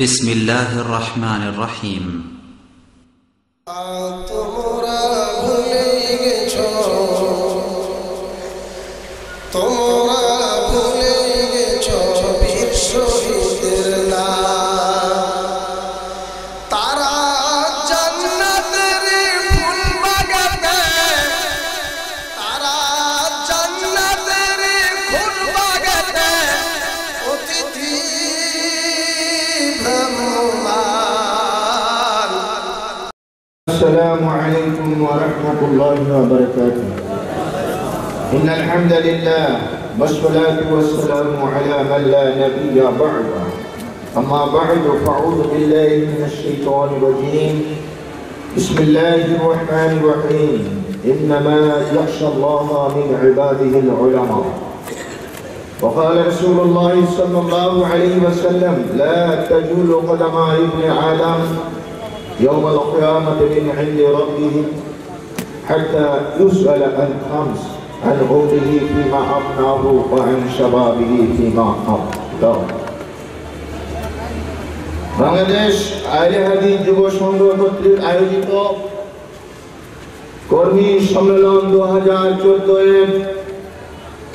بسم الله الرحمن الرحيم তোমরা ভুলে গেছো তোমরা ভুলে গেছো বীর শহীদের নাম তারা জান্নাতের ফুল বাগানে তারা জান্নাতের ফুল বাগানে অতিথি السلام عليكم ورحمة الله وبركاته. إن الحمد لله والصلاة والسلام على من لا نبي بعده. أما بعد فأعوذ بالله من الشيطان الرجيم. بسم الله الرحمن الرحيم. إنما يخشى الله من عباده العلماء. وقال رسول الله صلى الله عليه وسلم: لا تزول قدم ابن آدم يوم القيامة من عند ربه حتى يسأل عن خمس: عن عمره فيما أفناه وعن شبابه فيما أبلاه. বাংলাদেশ আহলে হাদিস যুব সংঘ কর্তৃক আয়োজিত কর্মী সম্মেলন 2014 এর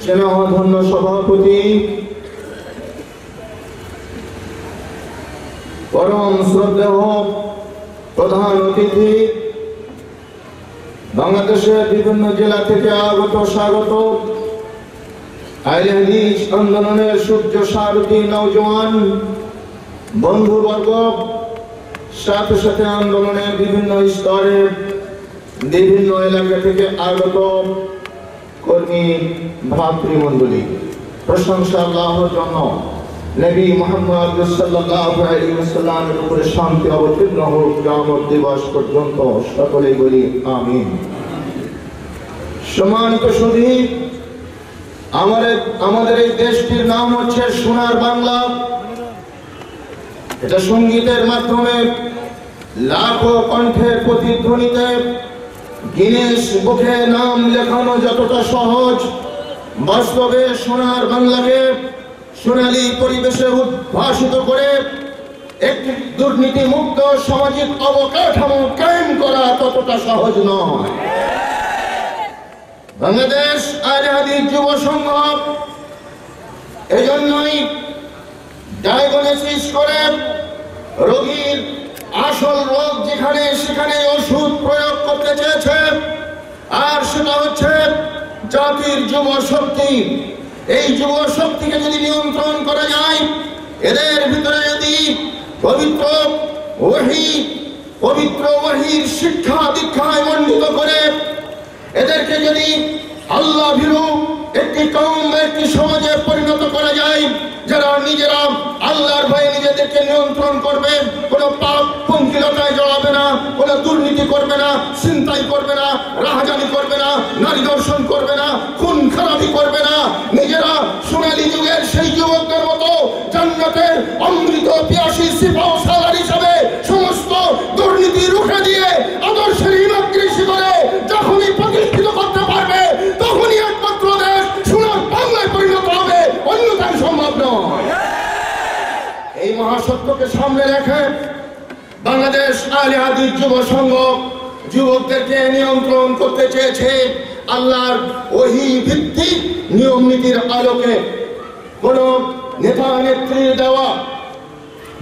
স্নেহধন্য সভাপতি পরম শ্রদ্ধেয় প্রধান অতিথি, বাংলাদেশের বিভিন্ন জেলা থেকে আগত স্বাগত আহলে হাদিস আন্দোলনের সূর্য সারথী নওজওয়ান বন্ধুবর্গ, সাথে সাথে আন্দোলনের বিভিন্ন স্তরে বিভিন্ন এলাকা থেকে আগত কর্মী ভাতৃমণ্ডলী, প্রশংসা আল্লাহর জন্য। নবী মুহাম্মদ সাল্লাল্লাহু আলাইহি ওয়াসাল্লামের উপরে শান্তি অবতীর্ণ হোক কিয়ামত দিবস পর্যন্ত, সকলেই বলি আমিন। সম্মানিত সুধী, আমাদের এই দেশটির নাম হচ্ছে সোনার বাংলা। এটা সঙ্গীতের মাধ্যমে লাখো কণ্ঠের প্রতিধ্বনিতে গিনেস বুকে নাম লেখানো যতটা সহজ, বাস্তবে সোনার বাংলাকে সোনালী পরিবেশে উদ্ভাসিত করে একটি দুর্নীতি মুক্ত সামাজিক অবকাঠামো কায়েম করা ততটা সহজ নয়। বাংলাদেশ আহলে হাদিস যুব সংঘ এজন্যই ডায়াগনোসিস করে রোগীর আসল রোগ যেখানে সেখানে ওষুধ প্রয়োগ করতে চেয়েছে, আর সেটা হচ্ছে জাতির যুব শক্তি। এই যুব শক্তিকে যদি নিয়ন্ত্রণ করা যায়, এদের ভিতরে যদি পবিত্র ওহীর শিক্ষা দীক্ষায় মণ্ডিত করে এদেরকে যদি আল্লাহ ভীরু একটি কওম বা একটি সমাজে পরিণত করা যায়, যারা নিজেরা আল্লাহর ভয়ে নিজেদেরকে নিয়ন্ত্রণ করবে, কোনো পাপ পঙ্কিলতায় জড়াবে না, কোনো দুর্নীতি করবে না, ছিনতাই করবে না, রাহাজানি করবে না, নারী দর্শন করবে না, খুন খারাপি করবে না, নিজেরা সোনালী যুগের সেই যুবকদের মতো জান্নাতের অমৃত পিয়াসী সিপাহ সালার হিসাবে সমস্ত দুর্নীতি রুখে দিয়ে আদর্শের হিমাগ্রীষি করে যখনই প্রতিষ্ঠিত করতে পারবে, তখনই একমাত্র দেশ সোনার বাংলায় পরিণত হবে, অন্যথায় সম্ভব নয়। এই মহাসত্যকে সামনে রেখে বাংলাদেশ আহলে হাদিস যুব সংঘ যুবকদেরকে নিয়ন্ত্রণ করতে চেয়েছে আল্লাহর ওহী ভিত্তিক নিয়ম নীতির আলোকে। কোন নেতা নেত্রীর দেওয়া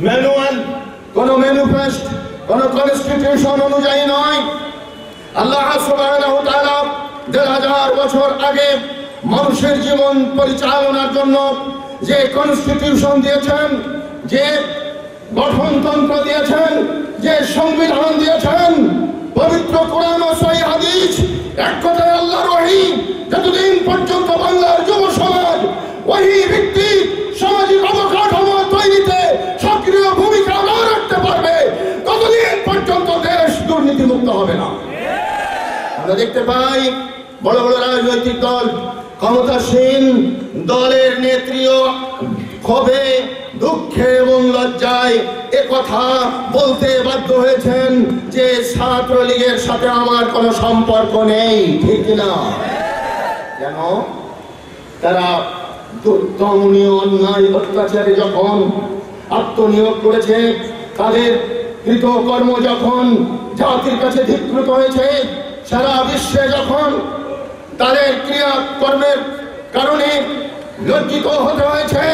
ম্যানুয়াল, কোন ম্যানিফেস্ট, কোন কনস্টিটিউশন অনুযায়ী নয়। আল্লাহ সুবহানাহু ওয়া তাআলা ১,৫০০ বছর আগে মানুষের জীবন পরিচালনার জন্য যে কনস্টিটিউশন দিয়েছেন, যে গঠনতন্ত্র দিয়েছেন, যে সংবিধান দিয়েছেন, পবিত্র কোরআন ও সহিহ হাদিস, এক কথায় আল্লাহর ওহী, যতদিন পর্যন্ত বাংলার যুব সমাজ ওহী ভিত্তিক সামাজিক অবকাঠামো তৈরিতে সক্রিয় ভূমিকা না রাখতে পারবে, ততদিন পর্যন্ত দেশ দুর্নীতি মুক্ত হবে না। আমরা দেখতে পাই বড় বড় রাজনৈতিক দল, ক্ষমতাসীন দলের নেত্রীও ক্ষোভে, দুঃখে এবং লজ্জায় একথা বলতে বাধ্য হয়েছেন যে ছাত্রলীগের সাথে আমার কোনো সম্পর্ক নেই, ঠিক না? কেন? তারা দমনীয় অন্যায় অত্যাচারে যখন আত্মনিয়োগ করেছে, তাদের কৃতকর্ম যখন জাতির কাছে ধিক্কৃত হয়েছে, সারা বিশ্বে যখন তাদের ক্রিয়াকর্মের কারণে লজ্জিত হতে হয়েছে,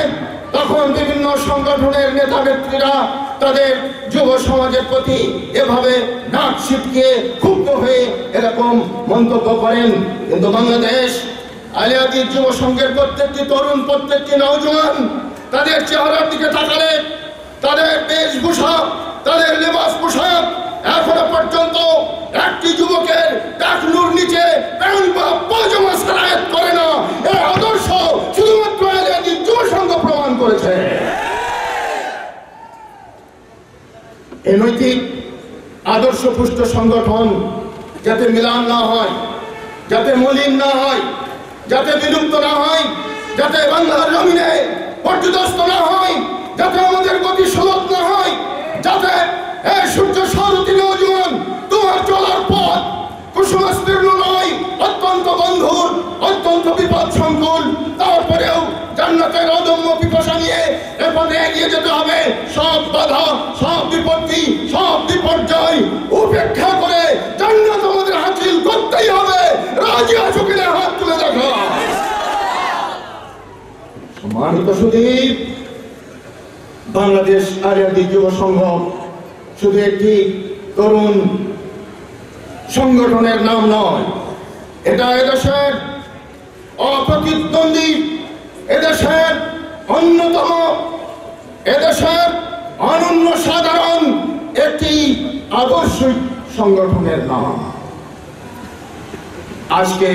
তখন বিভিন্ন সংগঠনের নেতা নেত্রীরা তাদের যুব সমাজের প্রতি এভাবে নাক ছিটকিয়ে ক্ষুব্ধ হয়ে এরকম মন্তব্য করেন। কিন্তু বাংলাদেশ আলী হাদিস যুব সংঘের প্রত্যেকটি তরুণ, প্রত্যেকটি নওজোয়ান তাদের চেহারার দিকে তাকালে তাদের বেশভূষা, তাদের লেবাস পোশাক এখনো পর্যন্ত একটি যুবকের টাকনুর নিচে প্যান্ট বা পাজামা সারায়াত করে না। এই আদর্শ শুধুমাত্র আলী হাদিস যুব সংঘ প্রমাণ করেছে। এই নৈতিক আদর্শ পুষ্ট সংগঠন যাতে মিলান না হয়, যাতে মলিন না হয়, যাতে বিলুপ্ত না হয়, যাতে বাংলার জমিনে পর্যদস্ত না হয়, যাতে আমাদের গতি সলভ না হয়, যাতে এই সূর্য সারথী নওজোয়ান তোমার চলার পথ কুসুমাস্তীর্ণ নয়, অত্যন্ত বন্ধুর, অত্যন্ত বিপদ সংকুল, তারপরেও জান্নাতের অদম্য পিপাসা নিয়ে এ পথে এগিয়ে যেতে হবে। সব বাধা, সব বিপত্তি, সব বিপর্যয় উপেক্ষা করে জান্নাত আমাদের হাসিল করতেই হবে। রাজি আছো কিনা হাত তুলে দেখো। সম্মানিত সুধীর, বাংলাদেশ আলী হাদিস যুব সংঘ শুধু একটি তরুণ সংগঠনের নাম নয়, এটা এদেশের অপ্রতিদ্বন্দ্বী, এদেশের অন্যতম, এদেশের অনন্য সাধারণ একটি আদর্শিক সংগঠনের নাম। আজকে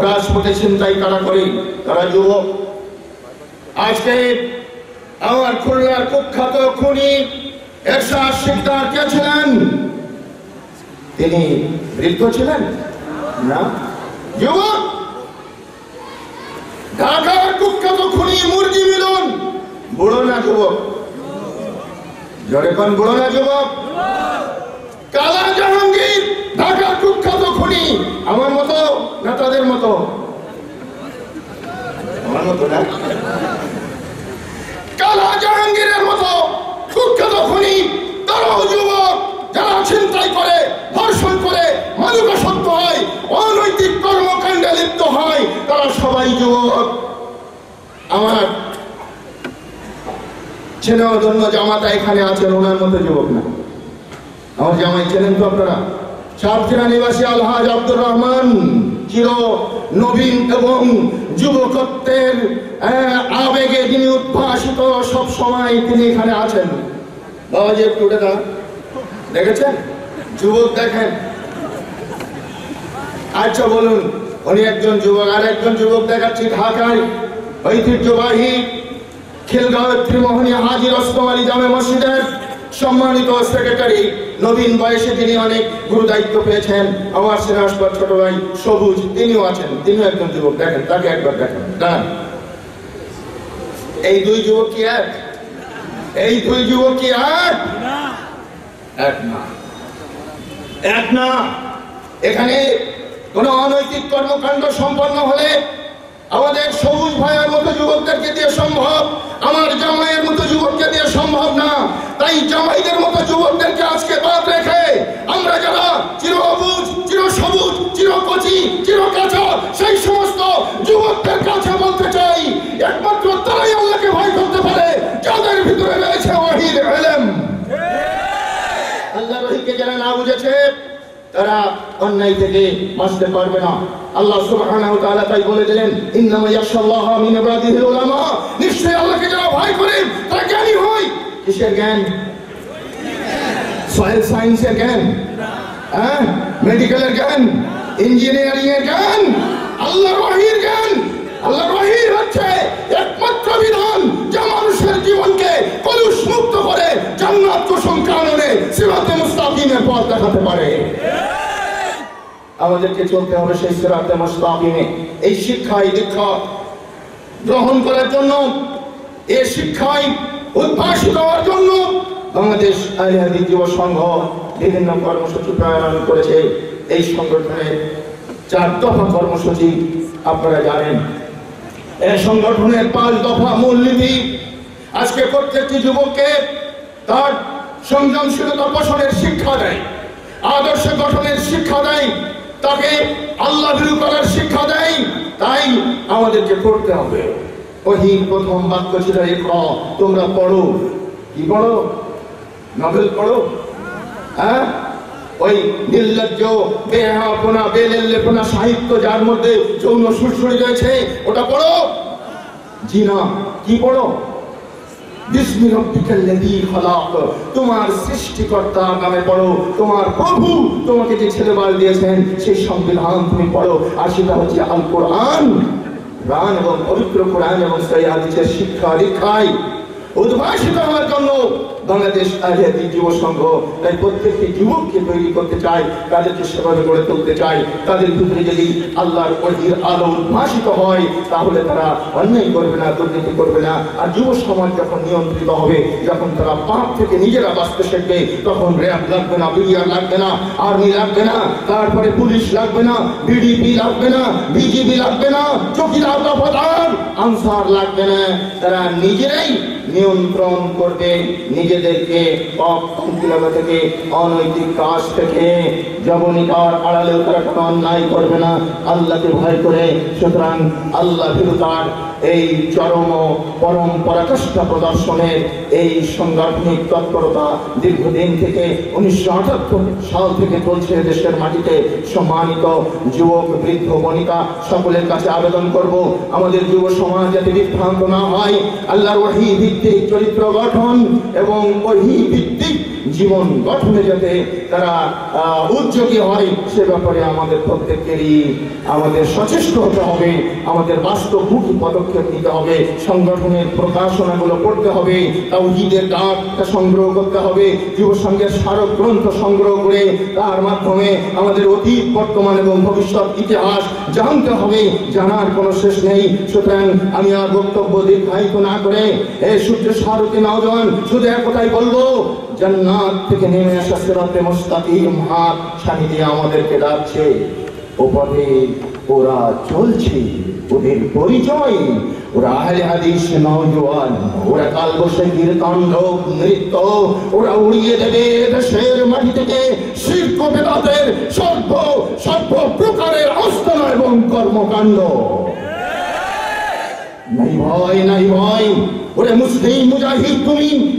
রাজপথে ছিনতাই কারা করে? তারা যুবক। আজকে আমার খুলনার কুখ্যাত খুনি এরশাদ শিকদার কে ছিলেন? তিনি বৃদ্ধ ছিলেন না, যুবক। ঢাকার কুখ্যাত খুনি মুরগি মিলন বুড়ো না যুবক? জোরে কোন বুড়ো না যুবক? কালা জাহাঙ্গীর ঢাকার কুখ্যাত খুনি আমার মতো না তাদের মতো? আমার মতো না। কালা জাহাঙ্গীরের মতো কুখ্যাত খুনি তারাও যুবক, যারা ছিনতাই করে, ধর্ষণ করে, মাদকাসক্ত হয়, অনৈতিক কর্মকাণ্ডে লিপ্ত হয়, তারা সবাই যুবক। আমার ছেলেও ধন্য জামাতা এখানে আছেন, ওনার মতো যুবক না। আমার জামাই চেনেন তো আপনারা, সাতক্ষীরা নিবাসী আলহাজ আব্দুর রহমান, চির নবীন এবং যুবকত্বের আবেগে যিনি উদ্ভাসিত, সব সময় তিনি এখানে আছেন। বাবাজি একটু উঠে দাঁড়ান, দেখেছেন যুবক? দেখেন। আচ্ছা বলুন, উনি একজন যুবক। আর একজন যুবক দেখাচ্ছি, ঢাকায় ঐতিহ্যবাহী খিলগাঁও ত্রিমোহনী হাজী রস্তম আলী জামে মসজিদের সম্মানিত সেক্রেটারি, নবীন বয়সে তিনি অনেক গুরু দায়িত্ব পেয়েছেন। আমার সিনাসপার ছোট ভাই সবুজ, তিনিও আছেন, তিনিও একজন যুবক। দেখেন, তাকে একবার দেখেন। দাঁড়ান, এই দুই যুবক কি এক? এই দুই যুবক কি এক? এক না, এক না। এখানে কোন অনৈতিক কর্মকাণ্ড সম্পন্ন হলে আমাদের সবুজ ভাইয়ের মতো যুবকদেরকে দিয়ে সম্ভব, আমার জামাইয়ের মতো যুবককে দিয়ে সম্ভব না। তাই জামাইদের মতো যুবকদেরকে আজকে বাদ রেখে আমরা যারা চির অবুজ, চির সবুজ, চির কচি, চির কাঁচা, সেই সমস্ত যুবকদের কাছে বলতে চাই, একমাত্র তারাই আল্লাহকে ভয় করতে পারে যাদের ভিতরে রয়েছে ওয়াহির ইলম। আল্লাহর ওহীকে যারা না বুঝেছে তারা অন্যায় থেকে বাঁচতে পারবে না। আল্লাহ সুবহানাহু ওয়া তাআলা তাই বলে দিলেন, ইন্নামা ইয়াখশাল্লাহা মিন ইবাদিহিল উলামা। নিশ্চয়ই আল্লাহকে যারা ভয় করে তারা জ্ঞানী হয়। কিসের জ্ঞান? সয়েল সায়েন্সের জ্ঞান, হ্যাঁ, মেডিকেলের জ্ঞান, ইঞ্জিনিয়ারিং এর জ্ঞান, আল্লাহর ওহীর জ্ঞান। আল্লাহর ওহী হচ্ছে একমাত্র বিধান যা মানুষের জীবনকে কলুষ মুক্ত করে জান্নাত কুসুম কাননে সিরাতে মুস্তাকিমের পথ দেখাতে পারে। আমাদেরকে চলতে হবে সেই সিরাতে মুস্তাকিমে। এই শিক্ষায় দীক্ষা গ্রহণ করার জন্য, এই শিক্ষায় উদ্ভাসিত হওয়ার জন্য বাংলাদেশ আলী হাদিস যুব সংঘ বিভিন্ন কর্মসূচি প্রণয়ন করেছে। এই সংগঠনের 4 দফা কর্মসূচি আপনারা জানেন। এই সংগঠনের 5 দফা মূলনীতি আজকে প্রত্যেকটি যুবককে তার সংযমশীলতা পোষণের শিক্ষা দেয়, আদর্শ গঠনের শিক্ষা দেয়, তাকে আল্লাহ ভীরু করার শিক্ষা দেয়। তাই আমাদেরকে পড়তে হবে। ওহির প্রথম বাক্য ছিল ইকরা, তোমরা পড়ো। কি পড়ো? নভেল পড়ো? হ্যাঁ, ওই নির্লজ্জ বেহাপনা বেলেল্লেপনা সাহিত্য যার মধ্যে যৌন সুরসুরি রয়েছে ওটা পড়ো? জি না। কি পড়ো? বিস্মি রব্বিকাল্লাযী খালাক, তোমার সৃষ্টিকর্তার নামে পড়ো। তোমার প্রভু তোমাকে যে ছেলেবাল দিয়েছেন সেই সংবিধান তুমি পড়ো। আর সেটা হচ্ছে আল কোরআন। কোরআন এবং পবিত্র কোরআন এবং সহিহ হাদিসের শিক্ষা দীক্ষায় উদ্ভাসিত হওয়ার জন্য বাংলাদেশ আহলে হাদিস যুব সংঘ তাই প্রত্যেকটি যুবককে তৈরি করতে চায়, তাদেরকে সেভাবে গড়ে তুলতে চায়। তাদের ভিতরে যদি আল্লাহর ওহির আলো উদ্ভাসিত হয় তাহলে তারা অন্যায় করবে না, দুর্নীতি করবে না। আর যুব সমাজ যখন নিয়ন্ত্রিত হবে, যখন তারা পাপ থেকে নিজেরা বাঁচতে শিখবে, তখন র্যাব লাগবে না, বিডিআর লাগবে না, আর্মি লাগবে না, তারপরে পুলিশ লাগবে না, বিডিপি লাগবে না, বিজিবি লাগবে না, চৌকিদার দফাদার আনসার লাগবে না। তারা নিজেরাই নিয়ন্ত্রণ করবে নিজেদেরকে পাপ-পঙ্কিলতা থেকে, অনৈতিক কাজ থেকে। জবনিকার আড়ালেও তারা কোনো অন্যায় করবে না, আল্লাহকে ভয় করে। সুতরাং আল্লাহ ভীরুতার এই চরম পরম পরাকাষ্ঠা প্রদর্শনের এই সাংগঠনিক তৎপরতা দীর্ঘদিন থেকে 1978 সাল থেকে চলছে দেশের মাটিতে। সম্মানিত যুবক, বৃদ্ধ, বনিতা সকলের কাছে আবেদন করব, আমাদের যুব সমাজ যাতে বিভ্রান্ত না হয়, আল্লাহর ওহী ভিত্তিক চরিত্র গঠন এবং ওহী ভিত্তিক জীবন গঠনে যাতে তারা উদ্যোগী হয়, সে ব্যাপারে আমাদের প্রত্যেকেরই আমাদের সচেষ্ট হতে হবে। আমাদের বাস্তবমুখী পদক্ষেপ নিতে হবে। সংগঠনের প্রকাশনাগুলো পড়তে হবে, তাওহীদের ডাকটা সংগ্রহ করতে হবে, যুব সংঘের স্মারক গ্রন্থ সংগ্রহ করে তার মাধ্যমে আমাদের অতীত, বর্তমান এবং ভবিষ্যৎ ইতিহাস জানতে হবে। জানার কোনো শেষ নেই। সুতরাং আমি আর বক্তব্য দীর্ঘায়িত না করে এই সূর্য সারথী নওজোয়ান শুধু এক কথাই বলবো, জান্নাত থেকে নেমে আসা সিরাতে মুস্তাকিম হাত ছানি দিয়ে আমাদেরকে ডাকছে। ও পথে ওরা চলছে, ওদের পরিচয় ওরা আহলে হাদিস নওজোয়ান। ওরা কালবৈশাখীর তাণ্ডব নৃত্য, ওরা উড়িয়ে দেবে দেশের মাটি থেকে শিরক ও বিদআতের সর্ব প্রকারের আস্তানা এবং কর্মকাণ্ড। নাই ভয়, নাই ভয়। ওরে মুসলিম মুজাহিদ,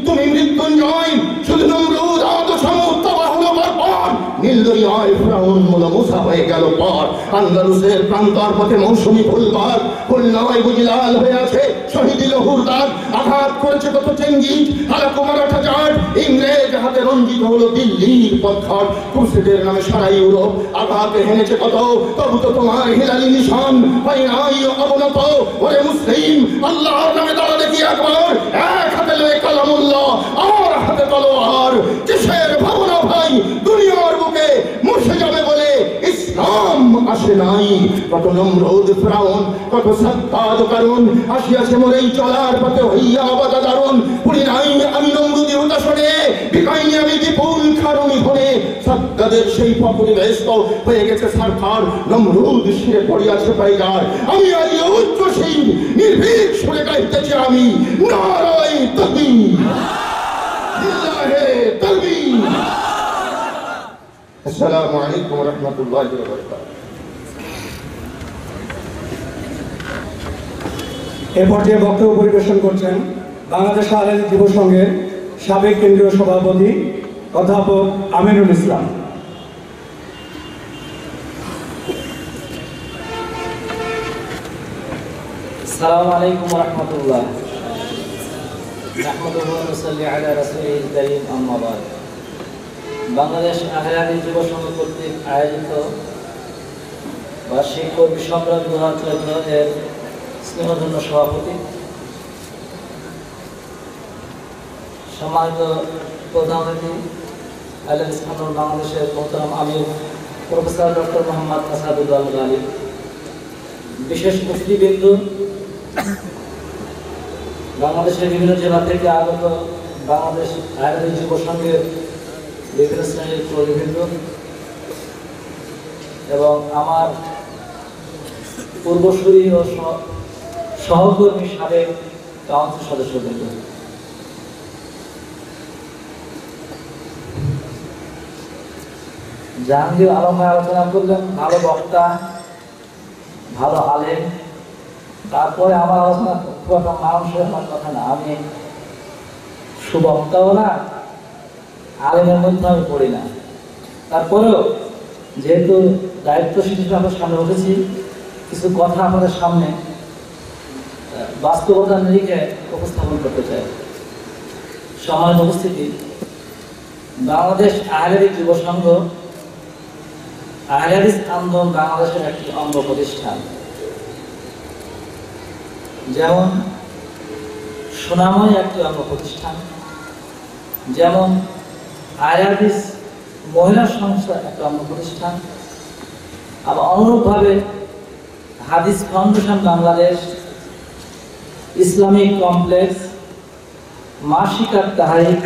তুমি মৃত্যুঞ্জয়। শুধু নমরুদ আদ সমুদ তবা হলো বরবাদ, নীলদরিয়ায় ফিরাউন মুলা মুসা হয়ে গেল পার। আন্দালুসের প্রান্তর পথে মৌসুমী ফুলবার, খুলনায় বুঝি লাল হয়ে আছে শহীদি লহুর দাগ। আঘাত করেছে কত চেঙ্গিজ, হালাকু মারাঠা জাট, ইংরেজ হাতে রঞ্জিত হলো দিল্লির পথঘাট। ক্রুসেডের নামে সারা ইউরোপ আঘাতে হেনেছে কত, তবু তো তোমার হিলালি নিশান হয় নাই অবনত। ওরে মুসলিম, আল্লাহর নামে দাঁড়ালে কি একবার এক হাতে লয়ে কালামুল্লাহ আর হাতে তলোয়ার। কিসের ভাবনা ভাই, দুনিয়ার বুকে মুছে যাবে বলে ইসলাম আসে নাই। কত নমরুদ ফিরাউন, কত সাদ্দাদ কারুন আসিয়াছে মোরেই চলার পথে হইয়া বাধা দারুন। পুরি নাই আমি নমরুদি উদাসনে, বিকাইনি আমি বিপুল খারুনি ধরে। সাদ্দাদের সেই পপুরি ব্যস্ত হয়ে গেছে সরকার, নমরুদ শিরে পড়িয়াছে পাইগার। আমি আজ উচ্চশীল নির্ভীক সুরে গাইতেছি আমি নারায়ে তাকবীর, লিল্লাহে তাকবীর। আসসালামু আলাইকুম ওয়া রাহমাতুল্লাহি ওয়া বারাকাতুহু। এ পর্যায়ে বক্তব্য পরিবেশন করছেন বাংলাদেশ আহলে হাদিস যুব সংঘের সাবেক কেন্দ্রীয় সভাপতি অধ্যাপক আমিনুল ইসলাম। আসসালামু আলাইকুম ওয়া রাহমাতুল্লাহ। নাহমাদুহু ওয়া নুসাল্লি আলা রাসূলিল কারীম, আম্মা বাদ। বাংলাদেশ আহলে হাদিস যুব সংঘ কর্তৃক আয়োজিত বার্ষিক কর্মী সংগ্রাম 2014 এর স্নেহধন্য সভাপতি, সম্মানিত প্রধান অতিথি আহলে হাদিস আন্দোলন বাংলাদেশের মোহতারাম আমির প্রফেসর ডক্টর মোহাম্মদ আসাদুল্লাহ গালী, বিশেষ অতিথিবৃন্দ, বাংলাদেশের বিভিন্ন জেলা থেকে আগত বাংলাদেশ আহলে হাদিস যুব সংঘের বিভিন্ন শ্রেণীর কর্মীবৃন্দ এবং আমার পূর্বসূরি ও সহকর্মী সাবেক কাউন্সিল সদস্যবৃন্দ, জাহাঙ্গীর আলম ভাই আলোচনা করলেন, ভালো বক্তা, ভালো আলেম। তারপরে আমার আলোচনা খুব একটা মানুষের কথা না, আমি সুবক্তাও না, আলেমের মধ্যে আমি পড়ি না। তারপরেও যেহেতু দায়িত্বশীল হিসেবে আমরা সামনে উঠেছি, কিছু কথা আমাদের সামনে বাস্তবতার নিরিখে উপস্থাপন করতে চাই। সম্মানিত উপস্থিতি, বাংলাদেশ আহলে হাদিস যুব সংঘ আহলে হাদিস আন্দোলন বাংলাদেশের একটি অঙ্গ প্রতিষ্ঠান। যেমন সুনাময় একটি অঙ্গ প্রতিষ্ঠান, যেমন আহলে হাদিস মহিলা সংস্থা একটা অঙ্গ প্রতিষ্ঠান, আবার অনুরূপভাবে হাদিস ফাউন্ডেশন বাংলাদেশ, ইসলামিক কমপ্লেক্স, মাসিকাত তাহারিক,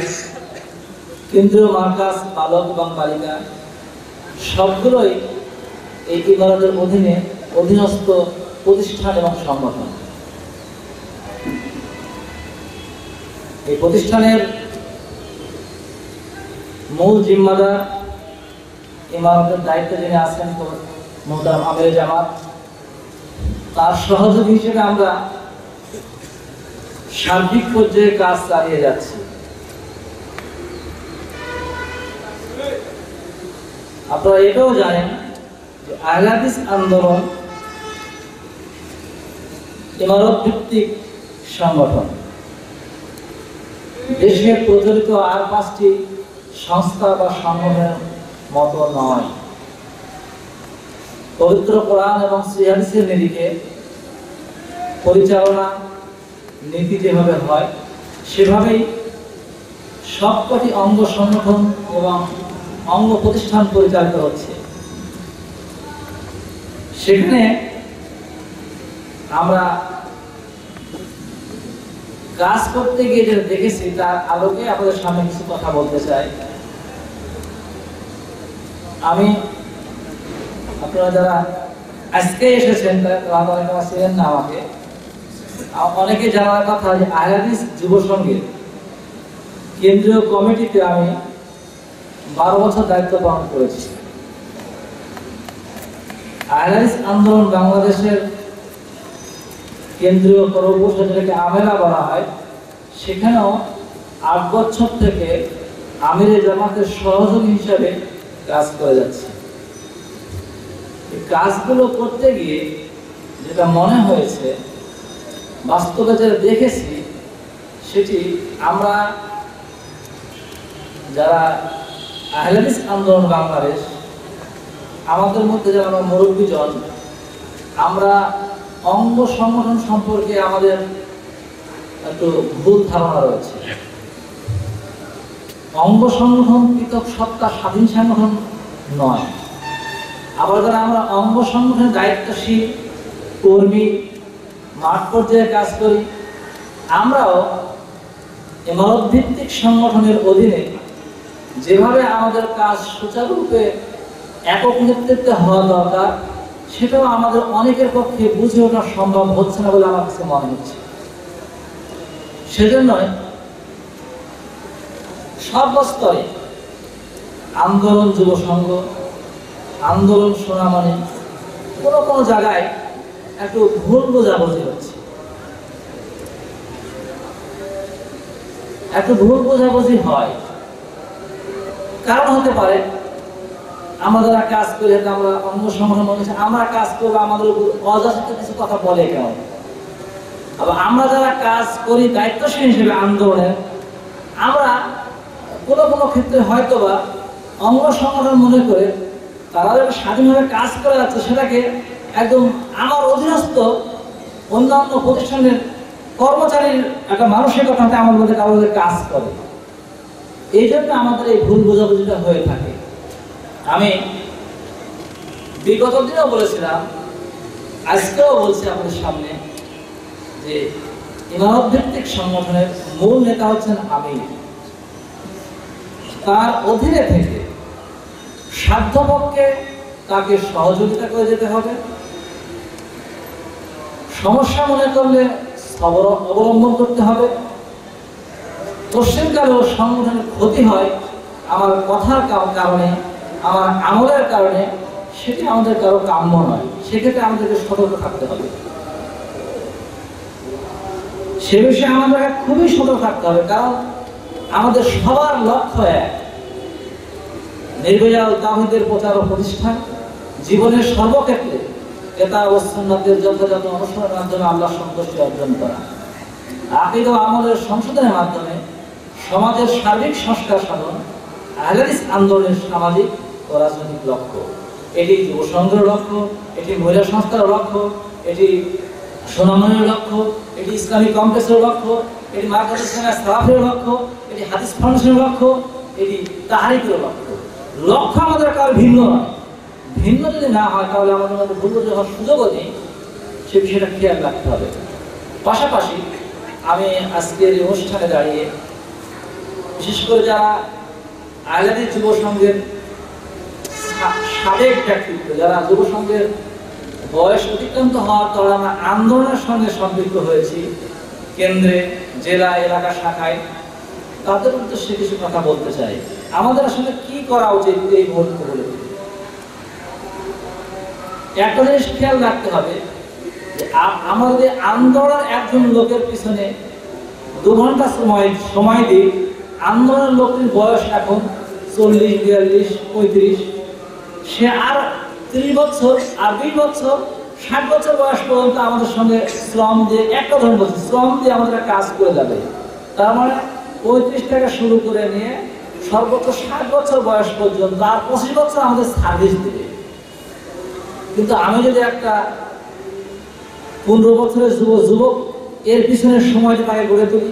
কেন্দ্রীয় মার্কাজ বালক এবং বালিকা সবগুলোই এই ইমারতের অধীনস্থ প্রতিষ্ঠান এবং সংগঠন। এই প্রতিষ্ঠানের মূল জিম্মাদার ইমারতের দায়িত্বে যিনি আছেন মোহতারাম আমিরে জামাত, তার সহযোগী হিসেবে আমরা সার্বিক পর্যায়ে কাজ চালিয়ে যাচ্ছি। আপনারা এটাও জানেন যে আহলে হাদিস আন্দোলন ইমারত ভিত্তিক সংগঠন। দেশে প্রচলিত আর 5টি সংস্থা বা সংগঠনের মতো নয়। পবিত্র কোরআন এবং সহিহ হাদিসের নিরিখে পরিচালনা নীতি যেভাবে হয়, সেভাবেই সবকটি অঙ্গ সংগঠন এবং অঙ্গ প্রতিষ্ঠান পরিচালিত হচ্ছে। সেখানে আমরা কাজ করতে গিয়ে যেটা দেখেছি তার আলোকে আপনাদের সামনে কিছু কথা বলতে চাই। আমি আপনারা যারা আজকে এসেছেন তারা অনেকে ছিলেন না, আমাকে অনেকে জানার কথা যে আহলে হাদিস যুব সংঘের কেন্দ্রীয় কমিটিতে আমি 12 বছর দায়িত্ব পালন করেছি। আহলে হাদিস আন্দোলন বাংলাদেশের কেন্দ্রীয় কর্মপরিষদ, যেটাকে আমেরা বলা হয়, সেখানেও 8 বছর থেকে আমিরে জামাতের সহযোগী হিসাবে কাজ করে যাচ্ছে। এই কাজগুলো করতে গিয়ে যেটা মনে হয়েছে, বাস্তবে যেটা দেখেছি, সেটি আমরা যারা আহলে হাদিস আন্দোলন বাংলাদেশ, আমাদের মধ্যে যারা আমরা মুরব্বীজন, আমরা অঙ্গ সংগঠন সম্পর্কে আমাদের একটু ভুল ধারণা রয়েছে। অঙ্গ সংগঠন পৃথক সত্তা, স্বাধীন সংগঠন নয়। আবার যারা আমরা অঙ্গ সংগঠনের দায়িত্বশীল কর্মী, মাঠ পর্যায়ে কাজ করি, আমরাও ইমারত ভিত্তিক সংগঠনের অধীনে যেভাবে আমাদের কাজ সুচারুরূপে একক নেতৃত্বে হওয়া দরকার, সেটাও আমাদের অনেকের পক্ষে বুঝে ওঠা সম্ভব হচ্ছে না বলে আমার কাছে মনে হচ্ছে। সেজন্যই সব স্তরে আন্দোলন যুব সংঘ, আন্দোলন সোনামণি, কোনো জায়গায় একটু ভুল বোঝাবুঝি হচ্ছে। একটু ভুল বোঝাবুঝি হয়, কারণ হতে পারে আমরা যারা কাজ করি, আমরা অঙ্গ সংগঠন বলছি, আমরা কাজ করবো, আমাদের উপর অযাচিত কিছু কথা বলে কেন? আবার আমরা যারা কাজ করি দায়িত্বশীল হিসেবে আন্দোলনের, আমরা কোনো ক্ষেত্রে হয়তোবা অঙ্গ সংগঠন মনে করে তারা যারা স্বাধীনভাবে কাজ করে যাচ্ছে, সেটাকে একদম আমার অধীনস্থ অন্যান্য প্রতিষ্ঠানের কর্মচারীর একটা মানসিকতাতে আমার মধ্যে কারোর কাজ করে। এই জন্য আমাদের এই ভুল বোঝাবুঝিটা হয়ে থাকে। আমি বিগত দিনেও বলেছিলাম, আজকেও বলছি আপনাদের সামনে, যে ইমারত ভিত্তিক সংগঠনের মূল নেতা হচ্ছেন আমির। তার অধীনে থেকে সাধ্যপক্ষে তাকে সহযোগিতা করে যেতে হবে। সমস্যা মনে করলে সবর অবলম্বন করতে হবে। পশ্চিমকালেও সংগঠনের ক্ষতি হয় আমার কথার কারণে, আমার আমলের কারণে সেটি আমাদের কারো কাম্য নয়। সেক্ষেত্রে আমাদেরকে সতর্ক থাকতে হবে, সে বিষয়ে আমাদেরকে খুবই সতর্ক থাকতে হবে। কারণ আমাদের সবার লক্ষ্য এক, নির্ভেজাল তাওহীদের প্রচার ও প্রতিষ্ঠান, জীবনের সর্বক্ষেত্রে কিতাব ও সুন্নাতের যথাযথ অনুসরণের মাধ্যমে আল্লাহ সন্তুষ্টি অর্জন করা, আকীদা ও আমলের সংশোধনের মাধ্যমে সমাজের সার্বিক সংস্কার সাধন আহলে হাদিস আন্দোলনের সামাজিক ও রাজনৈতিক লক্ষ্য। এটি যুব সংঘের লক্ষ্য, এটি মহিলা সংস্থার লক্ষ্য, এটি সুনামের লক্ষ্য, এটি ইসলামিক কমপ্লেক্সের লক্ষ্য, এটি মার্কাজ ইসলামিয়া সালাফের লক্ষ্য, এটি হাদিস ফাউন্ডেশনের লক্ষ্য, এটি তাহরিকের লক্ষ্য। লক্ষ্য আমাদের কারো ভিন্ন নয়। ভিন্ন যদি না হয় তাহলে আমাদের মধ্যে ভুল হওয়ার সুযোগও নেই, সে বিষয়টা খেয়াল রাখতে হবে। পাশাপাশি আমি আজকের এই অনুষ্ঠানে দাঁড়িয়ে বিশেষ করে যারা আহলে হাদিস যুব সংঘের সাবেক ব্যক্তিত্ব, যারা যুব সংঘের বয়স অতিক্রান্ত হওয়ার কারণে আমরা আন্দোলনের সঙ্গে সম্পৃক্ত হয়েছি, কেন্দ্রে, জেলা, এলাকা, শাখায়, তাদের উদ্দেশ্যে কিছু কথা বলতে চাই। আমাদের আসলে কি করা উচিত এই মুহূর্তে বলে একটা জিনিস খেয়াল রাখতে হবে যে আমাদের আন্দোলনের একজন লোকের পিছনে 2 ঘন্টা সময় দিই, আন্দোলনের লোকটির বয়স এখন 40, 42, 35, সে আর 30 বছর আর 20 বছর 60 বছর বয়স পর্যন্ত আমাদের সঙ্গে শ্রম দিয়ে, একটা ধরুন বলছি, শ্রম দিয়ে আমাদের কাজ করে যাবে। তার মানে 35 থেকে শুরু করে নিয়ে সর্বোচ্চ 60 বছর বয়স পর্যন্ত আর 25 বছর আমাদের সার্ভিস দিবে। কিন্তু আমি যদি একটা 15 বছরের যুবক এর পিছনে সময় তাকে গড়ে তুলি,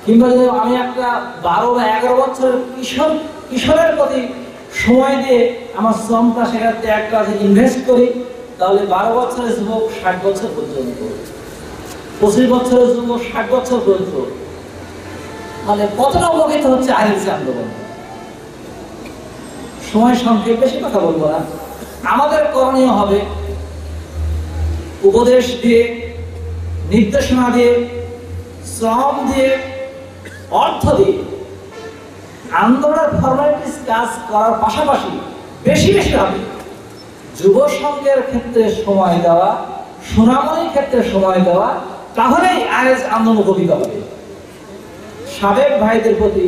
কিংবা যদি আমি একটা 12 বা 11 বছরের কিশোরের প্রতি সময় দিয়ে আমার শ্রমটা সেখানে একটা ইনভেস্ট করি, তাহলে 12 বছরের যুবক 60 বছর পর্যন্ত, 25 বছরের যুবক 60 বছর পর্যন্ত, মানে কতটা উপকৃত হচ্ছে আহলে হাদিস আন্দোলন। সময় সংক্ষেপ, বেশি কথা বলবো না। আমাদের করণীয় হবে উপদেশ দিয়ে, নির্দেশনা দিয়ে, শ্রম দিয়ে, অর্থ দিয়ে আন্দোলনের ফরমালিটিস কাজ করার পাশাপাশি বেশি বেশি হবে যুব সংঘের ক্ষেত্রে সময় দেওয়া, সুনামনির ক্ষেত্রে সময় দেওয়া, তাহলেই আইএস আন্দোলন উপকৃত হবে। সাবেক ভাইদের প্রতি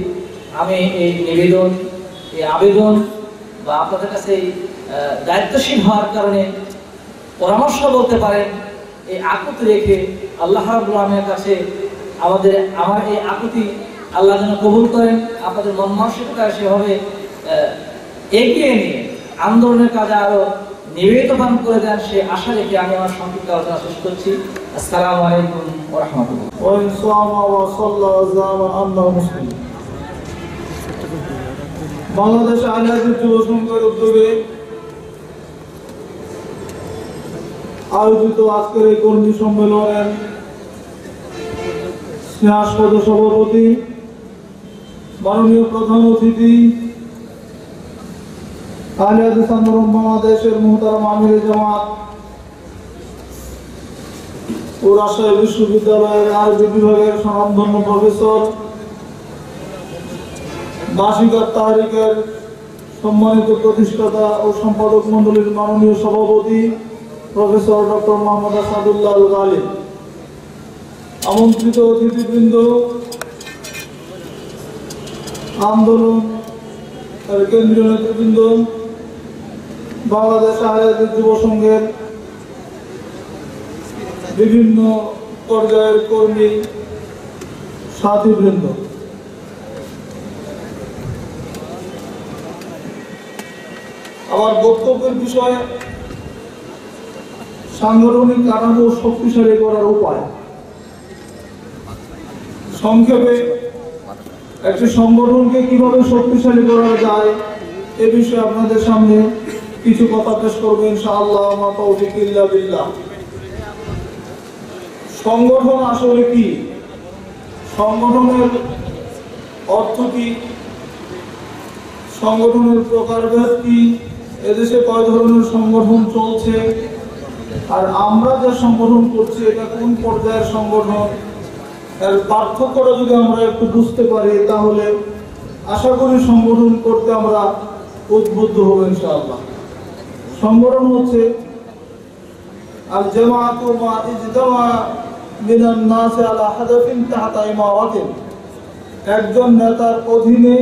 আমি এই নিবেদন, এই আবেদন বা আপনাদের কাছে দায়িত্বশীল হওয়ার কারণে পরামর্শ বলতে পারেন, এই আকুতি রেখে আল্লাহ রাব্বুল আলামিনের কাছে আমার এই আকুতি আল্লাহ যেন কবুল করেন, আপনাদের মন মানসিকতা সেভাবে এগিয়ে নিয়ে আন্দোলনের কাজে আরো নিবেদন করে দেন, সে আশা রেখে আমি আমার সংক্ষিপ্ত আলোচনা শেষ করছি। আসসালামু আলাইকুম ওয়া রাহমাতুল্লাহ। বাংলাদেশ আহলে হাদিস যুব সংঘের উদ্যোগে আয়োজিত আজকের এই কর্মী সম্মেলনের স্নেহাস্পদ সভাপতি, মাননীয় প্রধান অতিথি, আহলে হাদিস আন্দোলন বাংলাদেশের মুহতারাম আমিরে জামাত ও রাজশাহী বিশ্ববিদ্যালয়ের আরবি বিভাগের স্বনামধন্য প্রফেসর, নাসিকাত তাহরিকের সম্মানিত প্রতিষ্ঠাতা ও সম্পাদক মণ্ডলীর মাননীয় সভাপতি প্রফেসর ডক্টর মোহাম্মদ আসাদুল্লাহ আল গালিব, আমন্ত্রিত অতিথিবৃন্দ, আন্দোলন কেন্দ্রীয় নেতৃবৃন্দ, বাংলাদেশ আহলে হাদিস যুব সংঘের বিভিন্ন পর্যায়ের কর্মী সাথীবৃন্দ, আমার বক্তব্যের বিষয়ে সাংগঠনিক কাঠামো শক্তিশালী করার উপায়। সংক্ষেপে একটি সংগঠনকে কিভাবে শক্তিশালী করা যায় এ বিষয়ে আপনাদের সামনে কিছু কথা পেশ করবো ইনশাআল্লাহ। মা তৌফিক ইল্লা বিল্লাহ। সংগঠন আসলে কি, সংগঠনের অর্থ কি, সংগঠনের প্রকারভেদ কি, এদেশে কয় ধরনের সংগঠন চলছে, আর আমরা যে সংগঠন করছি এটা কোন পর্যায়ের সংগঠন, এর পার্থক্যটা যদি আমরা একটু বুঝতে পারি তাহলে আশা করি সংগঠন করতে আমরা উদ্বুদ্ধ হবে ইনশাআল্লাহ। সংগঠন হচ্ছে আল জামাআতু মা ইজতামা মিনান নাস আলা হাদাফিন তাহতা ইমারাতিন। একজন নেতার অধীনে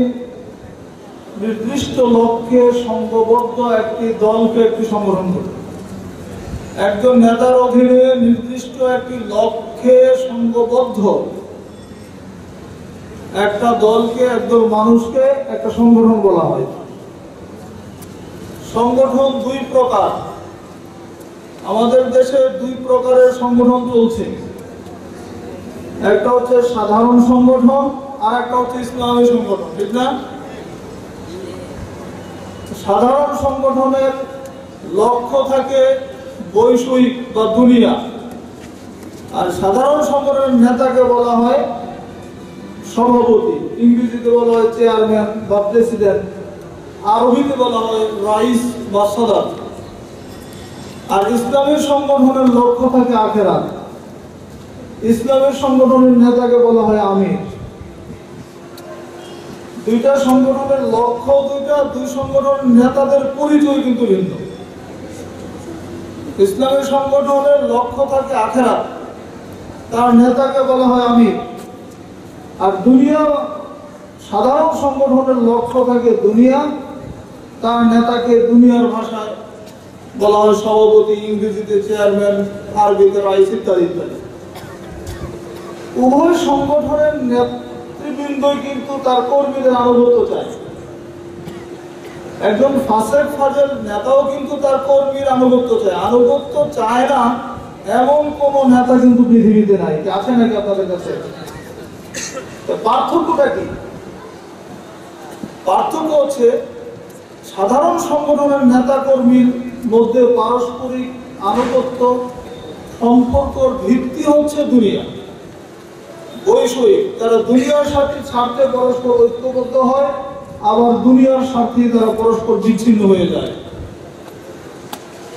নির্দিষ্ট লক্ষ্যে সংঘবদ্ধ একটি দলকে একটি সংগঠন করে। একজন নেতার অধীনে নির্দিষ্ট একটি লক্ষ্যে সংঘবদ্ধ একটা দলকে, একদল মানুষকে একটা সংগঠন বলা হয়। সংগঠন দুই প্রকার। আমাদের দেশে দুই প্রকারের সংগঠন চলছে। একটা হচ্ছে সাধারণ সংগঠন আর একটা হচ্ছে ইসলামী সংগঠন, ঠিক না? সাধারণ সংগঠনের লক্ষ্য থাকে বৈষয়িক বা দুনিয়া, আর সাধারণ সংগঠনের নেতাকে বলা হয় সভাপতি, ইংরেজিতে বলা হয় চেয়ারম্যান বা প্রেসিডেন্ট, আরবিতে বলা হয় রাইস বা সদর। আর ইসলামী সংগঠনের লক্ষ্য থাকে আখেরাত। ইসলামী সংগঠনের নেতাকে বলা হয় আমির। দুইটা সংগঠনের লক্ষ্য দুইটা, দুই সংগঠনের নেতাদের পরিচয় কিন্তু ভিন্ন। ইসলামী সংগঠনের লক্ষ্য থাকে আখেরাত, তার নেতাকে বলা হয় আমির। আর দুনিয়া সাধারণ সংগঠনের লক্ষ্য থাকে দুনিয়া, তার নেতাকে দুনিয়ার ভাষায় বলা হয় সভাপতি, ইংরেজিতে চেয়ারম্যান, আরবিতে রাইস ইত্যাদি ইত্যাদি। উভয় সংগঠনের নেতৃবৃন্দই কিন্তু তার কর্মীদের আনুগত্য চায়। একজন ফাসেক ফাজেল নেতাও কিন্তু তার কর্মীর আনুগত্য চায়। আনুগত্য চায় না এমন কোন নেতা কিন্তু পৃথিবীতে নাই। আছে নাকি আপনাদের কাছে? পার্থক্যটা কি? পার্থক্য হচ্ছে সাধারণ সংগঠনের নেতা কর্মীর মধ্যে পারস্পরিক আনুগত্য সম্পর্কের ভিত্তি হচ্ছে দুনিয়া, বৈষয়িক। তারা দুনিয়ার স্বার্থে পরস্পর ঐক্যবদ্ধ হয়, আবার দুনিয়ার স্বার্থে তারা পরস্পর বিচ্ছিন্ন হয়ে যায়।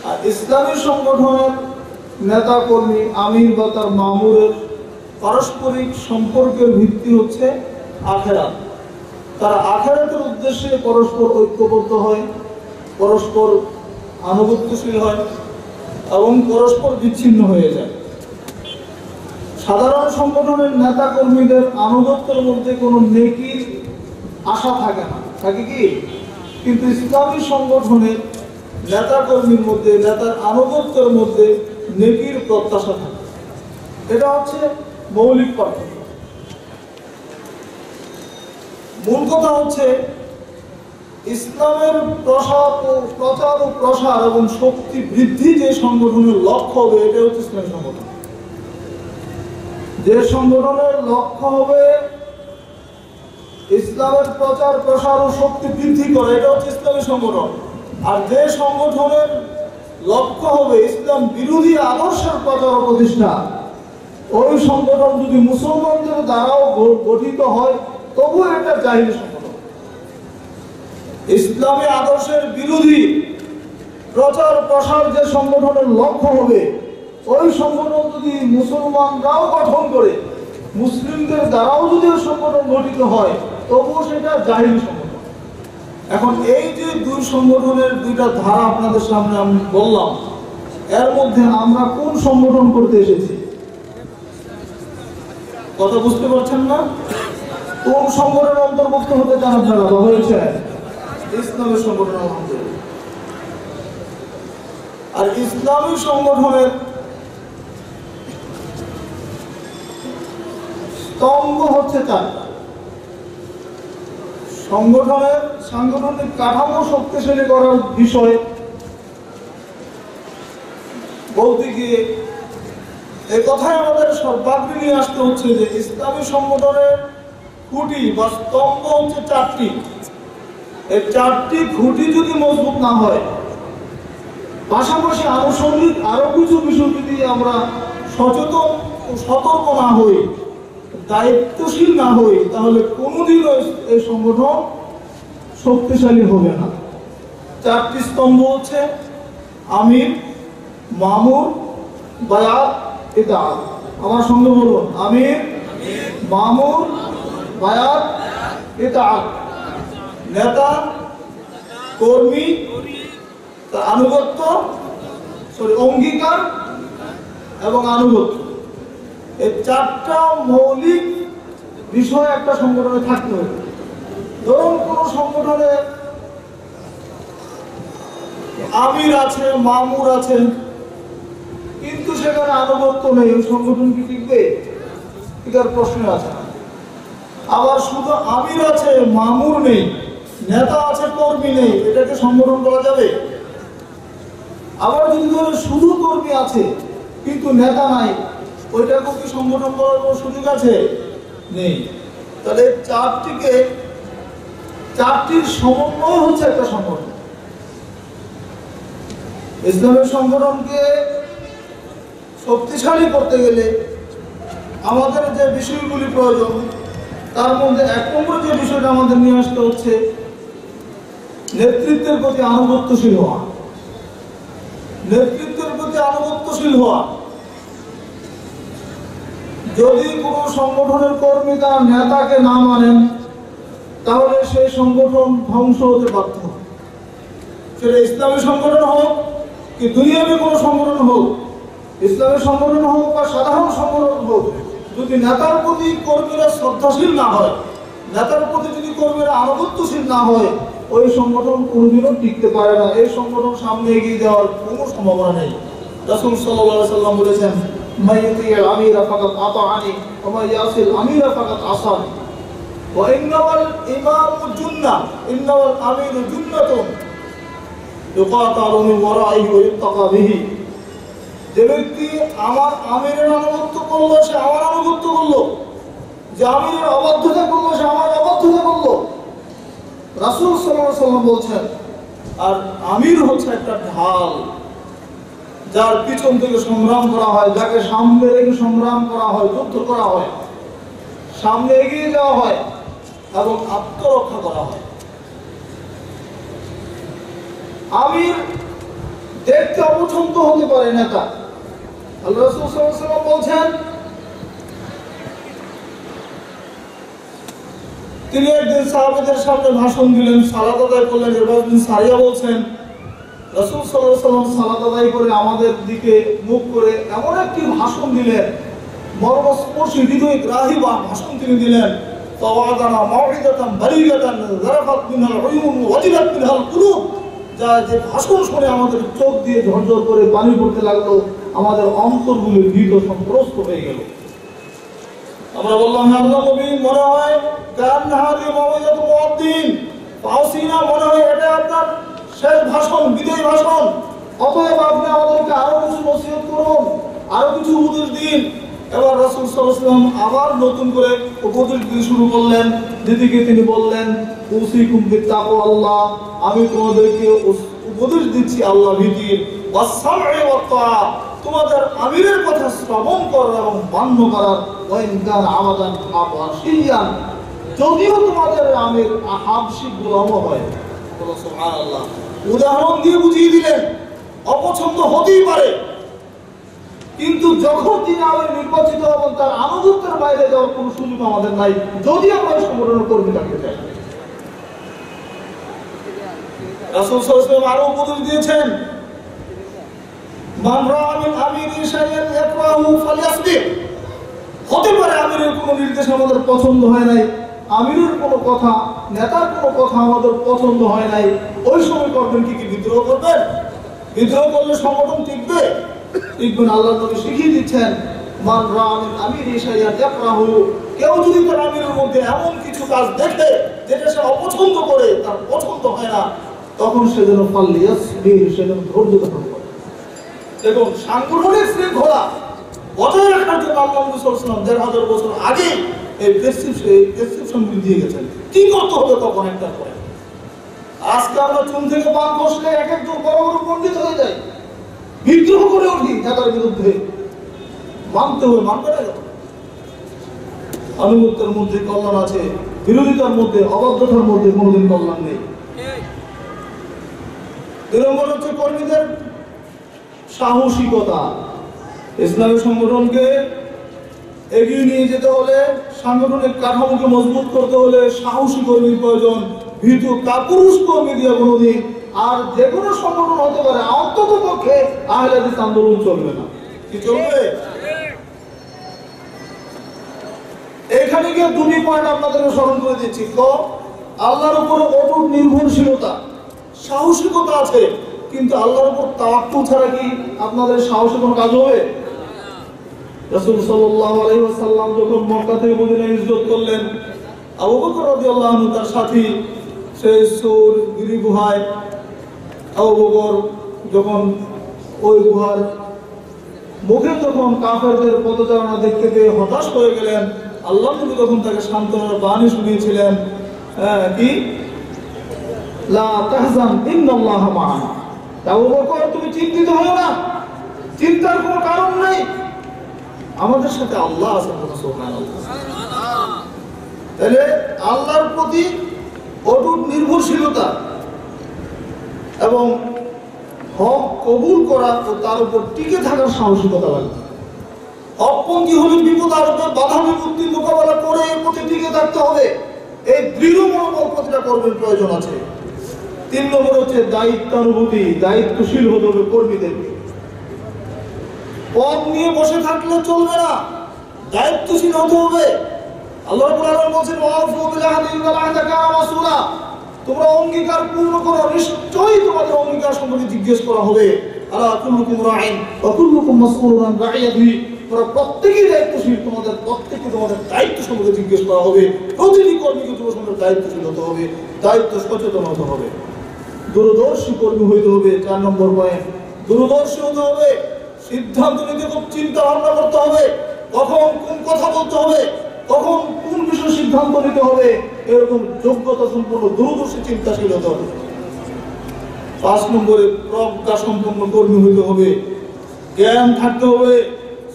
আর ইসলামী সংগঠনের নেতা কর্মী আমির বা তার মামুরের পারস্পরিক সম্পর্কের ভিত্তি হচ্ছে আখেরাত। তারা আখেরাতের উদ্দেশ্যে পরস্পর ঐক্যবদ্ধ হয়, পরস্পর আনুগত্যশীল হয় এবং পরস্পর বিচ্ছিন্ন হয়ে যায়। সাধারণ সংগঠনের নেতা কর্মীদের আনুগত্যের মধ্যে কোনো নেকির আশা থাকে না, থাকে কি? কিন্তু ইসলামী সংগঠনের নেতা কর্মীর মধ্যে, নেতার আনুগত্যের মধ্যে নেকির প্রত্যাশা থাকে। এটা হচ্ছে মৌলিক পার্থক্য। মূল কথা হচ্ছে ইসলামের প্রচার ও প্রসার এবং শক্তি বৃদ্ধি যে সংগঠনের লক্ষ্য হবে, এটা হচ্ছে ইসলামী সংগঠন। যে সংগঠনের লক্ষ্য হবে ইসলামের প্রচার প্রসার ও শক্তি বৃদ্ধি করে, এটা হচ্ছে ইসলামী সংগঠন। আর যে সংগঠনের লক্ষ্য হবে ইসলাম বিরোধী আদর্শের প্রচার ও প্রতিষ্ঠা, ওই সংগঠন যদি মুসলমানদের দ্বারাও গঠিত হয় তবু এটা জাহিলি সংগঠন। ইসলামী আদর্শের বিরোধী প্রচার প্রসার যে সংগঠনের লক্ষ্য হবে, ওই সংগঠন যদি মুসলমানরাও গঠন করে, মুসলিমদের দ্বারাও যদি ওই সংগঠন গঠিত হয় তবুও সেটা জাহিলি সংগঠন। এখন এই যে দুই সংগঠনের দুইটা ধারা আপনাদের সামনে আমি বললাম, এর মধ্যে আমরা কোন সংগঠন করতে এসেছি? কথা বুঝতে পারছেন না? কোন সংগঠনের অন্তর্ভুক্ত হতে চান আপনারা? হয়েছে ইসলামী সংগঠনের অন্তর্ভুক্ত। আর ইসলামী সংগঠনের স্তম্ভ হচ্ছে চারটা। সাংগঠনিক কাঠামো শক্তিশালী করার বিষয়ে বলতে গিয়ে এই কথাই আমাদের সর্বাগ্রে নিয়ে আসতে হচ্ছে যে ইসলামী সংগঠনের খুঁটি বা স্তম্ভ হচ্ছে চারটি। এই চারটি খুঁটি যদি মজবুত না হয়, পাশাপাশি আনুষঙ্গিক আরো কিছু বিষয় যদি আমরা সচেতন ও সতর্ক না হই, দায়িত্বশীল না হই, তাহলে কোনোদিনও এই সংগঠন শক্তিশালী হবে না। চারটি স্তম্ভ হচ্ছে আমির, মামুর, বায়াত, ইতাআত। আমার সঙ্গে বলুন, আমির, মামুর, বায়াত, ইতাআত। নেতা, কর্মী, তার আনুগত্য, অঙ্গীকার এবং আনুগত্য, এই চারটা মৌলিক বিষয় একটা সংগঠনে থাকতে হবে। ধরুন কোন সংগঠনে আমির আছে, মামুর আছে, কিন্তু সেখানে আনুগত্য নেই, ওই সংগঠন কি টিকবে? এটার প্রশ্ন আছে। আবার শুধু আমির আছে, মামুর নেই, নেতা আছে, কর্মী নেই, এটাকে সংগঠন বলা যাবে? আবার যদি ধরুন শুধু কর্মী আছে কিন্তু নেতা নাই, ওইটাকেও কি সংগঠন করার কোনো সুযোগ আছে? নেই। তাহলে চারটির সমন্বয় হচ্ছে একটা সংগঠন। ইসলামের সংগঠনকে শক্তিশালী করতে গেলে আমাদের যে বিষয়গুলি প্রয়োজন, তার মধ্যে এক নম্বর যে বিষয়টা আমাদের নিয়ে আসতে হচ্ছে নেতৃত্বের প্রতি আনুগত্যশীল হওয়া। নেতৃত্বের প্রতি আনুগত্যশীল হওয়া। যদি কোনো সংগঠনের কর্মী তার নেতাকে না মানেন, তাহলে সেই সংগঠন ধ্বংস হতে বাধ্য। সেটা ইসলামী সংগঠন হোক কি দুনিয়াবী কোনো সংগঠন হোক, ইসলামী সংগঠন হোক বা সাধারণ সংগঠন হোক, যদি নেতার প্রতি কর্মীরা শ্রদ্ধাশীল না হয়, নেতার প্রতি যদি কর্মীরা আনুগত্যশীল না হয়, ওই সংগঠন কোনোদিনও টিকতে পারে না। এই সংগঠন সামনে এগিয়ে যাওয়ার কোনো সম্ভাবনা নেই। রাসূল সাল্লাল্লাহু আলাইহি ওয়াসাল্লাম বলেছেন, মাইয়াতিল আমিরা ফাকাত আতাআনি ওয়া মাইয়াসিল আমিরা ফাকাত আসানি ওয়া ইন্নাল ইমামু জুন্নাহ ইন্নাল আমিরু জুন্নাতুন ইউকাতালু মিন ওয়ারাইহি ওয়া ইত্তাকা বিহি। যে ব্যক্তি আমার আমিরের আনুগত্য করলো, সে আমার আনুগত্য করলো। যে আমিরের অবাধ্যতা করলো, সে আমার অবাধ্যতা করলো। রাসূল সাল্লাল্লাহু আলাইহি ওয়াসাল্লাম বলছেন, আর আমির হচ্ছে একটা ঢাল, যার পিছন থেকে সংগ্রাম করা হয়, যাকে সামনে রেখে সংগ্রাম করা হয়, যুদ্ধ করা হয়, সামনে এগিয়ে যাওয়া হয় এবং আত্মরক্ষা করা হয়। আমির দেখতে অপছন্দ হতে পারে নেতা। আল্লাহ রাসূল সাল্লাল্লাহু আলাইহি ওয়াসাল্লাম বলছেন, তিনি একদিন সাহাবাদের সামনে ভাষণ দিলেন, সালাত আদায় করলেন। এরপর তিনি সারিয়া বলছেন, রাসূল সাল্লাল্লাহু আলাইহি ওয়াসাল্লাম সালাত আদায় করে আমাদের দিকে মুখ করে এমন একটি ভাষণ দিলেন, মর্মস্পর্শী হৃদয়গ্রাহী ভাষণ তিনি দিলেন, ফাওয়াদানা মাউইদাতান বালিগাতান যারাফাত মিনহাল উয়ুন ওয়াজিলাত মিনহাল কুলুব। যে ভাষণ শুনে আমাদের চোখ দিয়ে ঝরঝর করে পানি পড়তে লাগলো, আমাদের অন্তরগুলো ভীত সন্ত্রস্ত হয়ে গেল। আমরা বললাম, হ্যাঁ আল্লাহ নবী, মনে হয় কান্নাহারি মাওইদাতু মুআদ্দিন ফাউসিনা, মনে হয় এটা আপনার শেষ ভাষণ, বিদায় ভাষণ। অতএব আপনি আমাদেরকে আরো কিছু নসিহত করুন, আরো কিছু উপদেশ দিন। এবার রাসূল সাল্লাল্লাহু আলাইহি ওয়াসাল্লাম আবার নতুন করে উপদেশ দিতে শুরু করলেন, যেদিকে তিনি বললেন, উসিকুম বিত্তাকওয়াল্লাহ, আমি তোমাদেরকে উপদেশ দিচ্ছি আল্লাহ ভীতির, ওয়াস-সামঈ ওয়াত-তাআ, তোমাদের আমিরের কথা শ্রবণ করার এবং মান্য করার, ওয়া ইন কানা আবাদান হাবশিয়ান, যদিও তোমাদের আমির হাবশি গোলাম হয়। সুবহানাল্লাহ। উদাহরণ দিয়ে বুঝিয়ে দিলেন অপছন্দ হতেই পারে, কিন্তু যখন তিনি আবার নির্বাচিত হবেন, তার আনুগত্যের বাইরে যাওয়ার কোনো সুযোগ আমাদের নাই, যদি আমরা সংগঠনের কর্মী থাকতে চাই। রাসূল সাল্লাল্লাহু আলাইহি ওয়াসাল্লাম আরো উপদেশ দিয়েছেন, মান রাআ মিন আমিরি শাইআন ইয়াকরাহু ফালইয়াসবির। হতে পারে আমিরের কোনো নির্দেশ আমাদের পছন্দ হয় নাই, আমিরের কোনো কথা, নেতার কোনো কথা আমাদের পছন্দ হয় নাই, ওই সময় করবেন কি বিদ্রোহ করবেন? বিদ্রোহ করলে সংগঠন টিকবে? টিকবে না। আল্লাহ নবী শিখিয়ে দিচ্ছেন, মান রাআ মিন আমিরি শাইআন ইয়াকরাহু, কেউ যদি তার আমিরের মধ্যে এমন কিছু কাজ দেখে যেটা সে অপছন্দ করে, তার পছন্দ হয় না, তখন সে যেন ফালইয়াসবির, সে যেন ধৈর্য ধারণ করে। দেখুন, সাংগঠনিক শৃঙ্খলা বজায় রাখার জন্য আল্লাহ নবী সাল্লাল্লাহু আলাইহি ওয়াসাল্লাম ১৫০০ বছর আগে এই প্রেসক্রিপশনগুলি দিয়ে গেছেন, কি করতে হবে তখন একটা করে। আজকে আমরা চুন থেকে পান বসলে এক একজন বড় বড় পণ্ডিত হয়ে যায়, বিদ্রোহ করে উঠি নেতার বিরুদ্ধে। মানতে হবে, মানবে না। আনুগত্যের মধ্যে কল্যাণ আছে, বিরোধিতার মধ্যে, অবাধ্যতার মধ্যে কোনোদিন কল্যাণ নেই। ২ নম্বর হচ্ছে কর্মীদের সাহসিকতা। ইসলামী সংগঠনকে এগিয়ে নিয়ে যেতে হলে, সাংগঠনিক কাঠামোকে মজবুত করতে হলে সাহসী কর্মীর প্রয়োজন, ভীতু কাপুরুষ কর্মী দিয়ে কোনোদিন আর যে কোনো সংগঠন হতে পারে, অন্তত পক্ষে আহলে হাদিস আন্দোলন চলবে না। কি চলবে? এখানে গিয়ে দুটি পয়েন্ট আপনাদেরকে স্মরণ করে দিচ্ছি। তো আল্লাহর উপরে অটুট নির্ভরশীলতা, সাহসিকতা আছে, কিন্তু আল্লাহর উপর তাওয়াক্কুল ছাড়া কি আপনাদের সাহসে কোনো কাজ হবে? রাসূল সাল্লাল্লাহু আলাইহি ওয়াসাল্লাম যখন মক্কা থেকে মদিনায় হিজরত করলেন, আবু বকর রাদিয়াল্লাহু আনহু তার সাথী সেই সূর গিরি গুহায়, আবু বকর যখন ওই গুহার মুখে যখন কাফেরদের পদচারণা দেখতে পেয়ে হতাশ হয়ে গেলেন, আল্লাহ নবী তখন তাকে সান্ত্বনার বাণী শুনিয়েছিলেন, কি লা তাহজান ইন্নাল্লাহা মা'ানা। আবু বকর, তুমি চিন্তিত হও না, চিন্তার কোনো কারণ নেই, আমাদের সাথে আল্লাহ আছেন। সুবহানাল্লাহ। তাহলে আল্লাহর প্রতি অটুট নির্ভরশীলতা এবং হক কবুল করা ও তার উপর টিকে থাকার সাহসিকতা লাগবে। হকপন্থী হলে বিপদ আসবে, বাধা বিপত্তির মোকাবেলা করে এর প্রতি টিকে থাকতে হবে। এই দৃঢ় মনোবল প্রতিটা কর্মীর প্রয়োজন আছে। 3 নম্বর হচ্ছে দায়িত্বানুভূতি, দায়িত্বশীল হতে হবে কর্মীদের। পদ নিয়ে বসে থাকলে চলবে না, দায়িত্বশীল হতে হবে। আল্লাহ রাব্বুল আলামিন বলেছেন, ওয়াফু বিল আহদি ওয়াল আহদা কানা মাসউলা, তোমরা অঙ্গীকার পূর্ণ করো, নিশ্চয়ই তোমাদের অঙ্গীকার সম্পর্কে জিজ্ঞেস করা হবে। আলা কুল্লুকুম রাঈন ওয়া কুল্লুকুম মাসউলুন আন রাঈয়াতিহি, তোমরা প্রত্যেকেই দায়িত্বশীল, তোমাদের প্রত্যেককে তোমাদের দায়িত্ব সম্পর্কে জিজ্ঞেস করা হবে। প্রতিটি কর্মীকে যুব সমাজের দায়িত্বশীল হতে হবে, দায়িত্ব সচেতন হতে হবে, দূরদর্শী কর্মী হইতে হবে। 4 নম্বর পয়েন্ট, দূরদর্শী হতে হবে। সিদ্ধান্ত নিতে খুব চিন্তা ভাবনা করতে হবে, কখন কোন কথা বলতে হবে, কখন কোন বিষয়ে সিদ্ধান্ত নিতে হবে, এরকম যোগ্যতা সম্পন্ন দূরদর্শী চিন্তাশীল হতে হবে। 5 নম্বরে প্রজ্ঞা সম্পন্ন কর্মী হইতে হবে, জ্ঞান থাকতে হবে।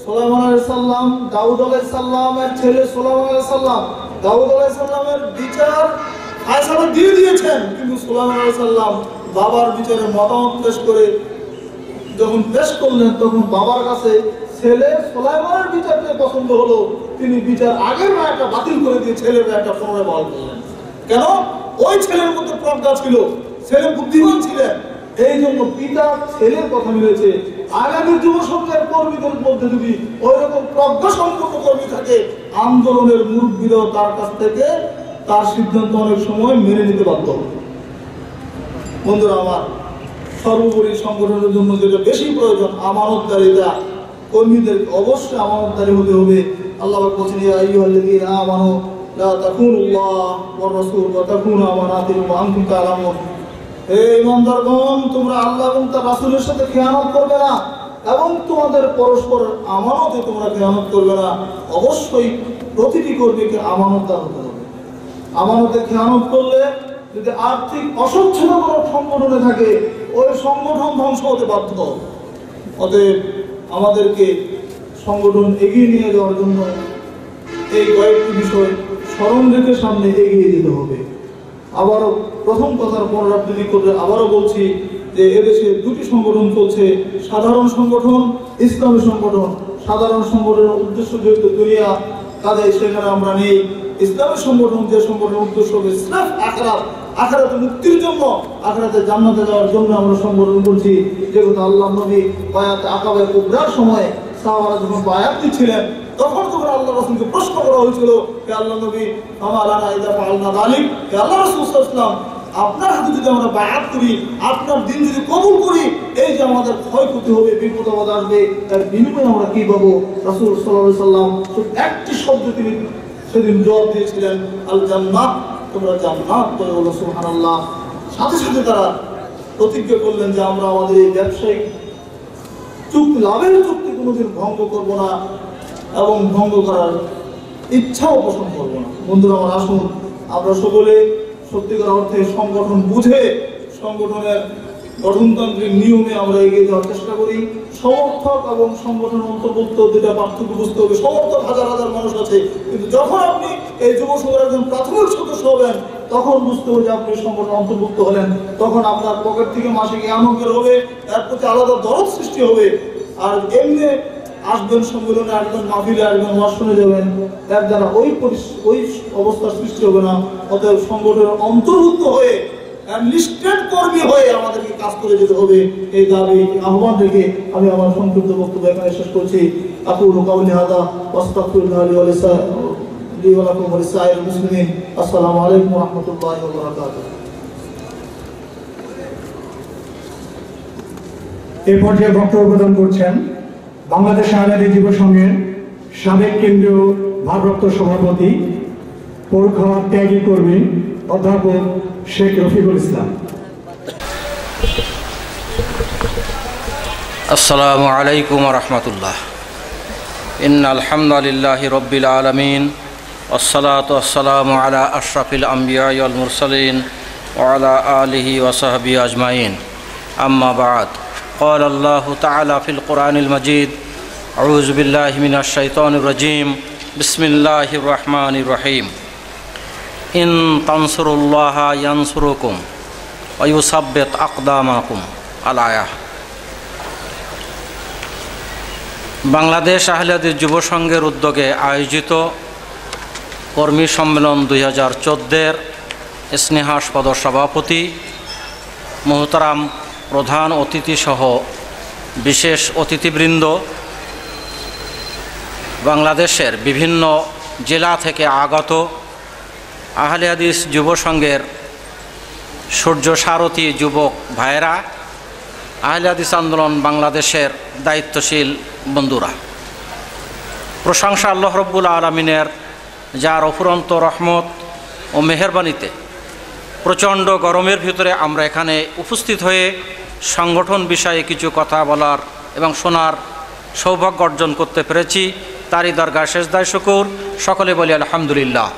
সুলাইমান আলাইহিস সালাম, দাউদ আলাইহিস সালামের ছেলে সুলাইমান আলাইহিস সালাম, দাউদ আলাইহিস সালামের বিচার ফায়সালা দিয়ে দিয়েছেন, কিন্তু সুলাইমান আলাইহিস সালাম বাবার বিচারে মতামত পেশ করে যখন পেশ করলেন, তখন বাবার কাছে ছেলে সুলাইমানের বিচারটা পছন্দ হলো, তিনি বিচার আগের রায়টা বাতিল করে দিয়ে ছেলের রায়টা পুনরায় বহাল করলেন। কেন? ওই ছেলের মধ্যে প্রজ্ঞা ছিল, ছেলে বুদ্ধিমান ছিলেন, এই জন্য পিতা ছেলের কথা মিলেছে। আগামী যুব সমাজের কর্মীদের মধ্যে যদি ওই রকম প্রজ্ঞা সম্পন্ন কর্মী থাকে, আন্দোলনের মুরব্বীরাও তার কাছ থেকে তার সিদ্ধান্ত অনেক সময় মেনে নিতে বাধ্য হবে। বন্ধুরা আমার, সর্বোপরি সংগঠনের জন্য যেটা বেশি প্রয়োজন, আমানতদারিতা। কর্মীদের অবশ্যই আমানতদারি হতে হবে। আল্লাহ বলেছেন, ইয়া আইয়ুহাল্লাযীনা আমানু লা তাখুনুল্লাহ ওয়ার রাসূল ওয়া তাখুনু আমানাতিকুম ওয়া আনতুম তা'লামুন। হে ঈমানদারগণ, তোমরা আল্লাহ এবং তার রাসূলের সাথে খেয়ানত করবে না এবং তোমাদের পরস্পর আমানতে তোমরা খেয়ানত করবে না। অবশ্যই প্রতিটি কর্মীকে আমানতদার হতে হবে। আমানতে খেয়ানত করলে যদি আর্থিক অসচ্ছলতা কোনো সংগঠনে থাকে, ওই সংগঠন ধ্বংস হতে বাধ্য। অতএব আমাদেরকে সংগঠন এগিয়ে নিয়ে যাওয়ার জন্য এই কয়েকটি বিষয় স্মরণ রেখে সামনে এগিয়ে যেতে হবে। আবারও প্রথম কথার পুনরাবৃত্তি করে আবারও বলছি যে এদেশে 2টি সংগঠন চলছে, সাধারণ সংগঠন, ইসলামী সংগঠন। সাধারণ সংগঠনের উদ্দেশ্য যেহেতু দুনিয়া, কাজে সেখানে আমরা নেই। ইসলামী সংগঠন, যে সংগঠনের উদ্দেশ্য হবে সির্ফ আখিরাত, আখিরাতে মুক্তির জন্য, আখিরাতে জান্নাতে যাওয়ার জন্য আমরা সংগঠন করছি। যেহেতু আল্লাহ নবী বায়াতে আকাবে কুবরার সময় সাহাবারা যখন বায়াত দিচ্ছিলেন, তখন আল্লাহ রাসূলকে প্রশ্ন করা হয়েছিল, হে আল্লাহ নবী, আমালানা ইযা ফাআলনা যালিক, হে আল্লাহ রাসূল সাল্লাল্লাহু আলাইহি ওয়াসাল্লাম, আপনার হাতে যদি আমরা বায়াত করি, আপনার দিন যদি কবুল করি, এই যে আমাদের ক্ষয়ক্ষতি হবে, বিপদ আপদ আসবে, তার বিনিময়ে আমরা কি পাবো? রাসূল সাল্লাল্লাহু আলাইহি ওয়াসাল্লাম শুধু একটি শব্দ তিনি সেদিন জবাব দিয়েছিলেন, আল জান্নাত, তোমরা জান্নাত পেয়ে বলো সুবহানাল্লাহ। সাথে সাথে তারা প্রতিজ্ঞা করলেন যে আমরা আমাদের এই ব্যবসায়িক চুক্তি, লাভের চুক্তি কোনোদিন ভঙ্গ করবো না এবং ভঙ্গ করার ইচ্ছাও পোষণ করবো না। বন্ধুরা আমার, আসুন আমরা সকলে সত্যিকার অর্থে সংগঠন বুঝে, সংগঠনের গঠনতান্ত্রিক নিয়মে আমরা এগিয়ে যাওয়ার চেষ্টা করি। সমর্থক এবং সংগঠন অন্তর্ভুক্ত দুটা পার্থক্য বুঝতে হবে। সমর্থক হাজার হাজার মানুষ আছে, কিন্তু যখন আপনি এই যুব সংঘের একজন প্রাথমিক সদস্য হবেন, তখন বুঝতে হবে যে আপনি সংগঠন অন্তর্ভুক্ত হলেন। তখন আপনার পকেট থেকে মাসিক এমন বের হবে, এর প্রতি আলাদা দরদ সৃষ্টি হবে। আর এমনি আসবেন সম্মেলনে, আসবেন মাহফিলে, আসবেন ওয়াজ শুনে যাবেন, এর দ্বারা ওই অবস্থার সৃষ্টি হবে না। অতএব সংগঠনের অন্তর্ভুক্ত হয়ে লিস্টেড কর্মী হয়ে আমাদেরকে কাজ করে যেতে হবে। এই দাবি আহ্বান রেখে আমি আমার সংক্ষিপ্ত বক্তব্য এখানে শেষ করছি। আকুলু কাউলি হাদা ওয়াস্তাগফিরুল্লাহ লি ওয়া লাকুম ওয়া লিসাইরিল মুসলিমিন। আসসালামু আলাইকুম ওয়া রাহমাতুল্লাহি ওয়া বারাকাতুহু। এই পর্যায়ে বক্তব্য প্রদান করছেন বাংলাদেশ আহলাদি যুব সংঘের সাবেক কেন্দ্রীয় ভারপ্রাপ্ত সভাপতি, পৌরখা ত্যাগী কর্মী অধ্যাপক শেখ রফিকুল ইসলাম। আসসালামু আলাইকুম ওয়া রাহমাতুল্লাহ। ইন্নাল হামদুলিল্লাহি রাব্বিল আলামিন ওয়াসসালাতু ওয়াসসালামু আলা আশরাফিল আমবিয়া ওয়াল মুরসালিন ওয়া আলা আলিহি ওয়া সাহবিহি আজমাইন। আম্মা বা'দ। قال الله تعالى في القرآن المجيد أعوذ بالله من الشيطان الرجيم بسم الله الرحمن الرحيم إن تنصروا الله ينصركم ويثبت أقدامكم الآية। বাংলাদেশ আহলাদি যুব সংঘের উদ্যোগে আয়োজিত কর্মী সম্মেলন 2014-এর স্নেহাস্পদ সভাপতি মোহতারাম প্রধান অতিথি সহ বিশেষ অতিথিবৃন্দ, বাংলাদেশের বিভিন্ন জেলা থেকে আগত আহলে হাদিস যুব সংঘের সূর্য সারথী যুবক ভাইয়েরা, আহলে হাদিস আন্দোলন বাংলাদেশের দায়িত্বশীল বন্ধুরা, প্রশংসা আল্লাহ রব্বুল আলমিনের, যার অফুরন্ত রহমত ও মেহেরবানিতে প্রচণ্ড গরমের ভিতরে আমরা এখানে উপস্থিত হয়ে সংগঠন বিষয়ে কিছু কথা বলার এবং শোনার সৌভাগ্য অর্জন করতে পেরেছি। তারই দরগায় সেজদায় শুকুর। সকলে বলি আলহামদুলিল্লাহ।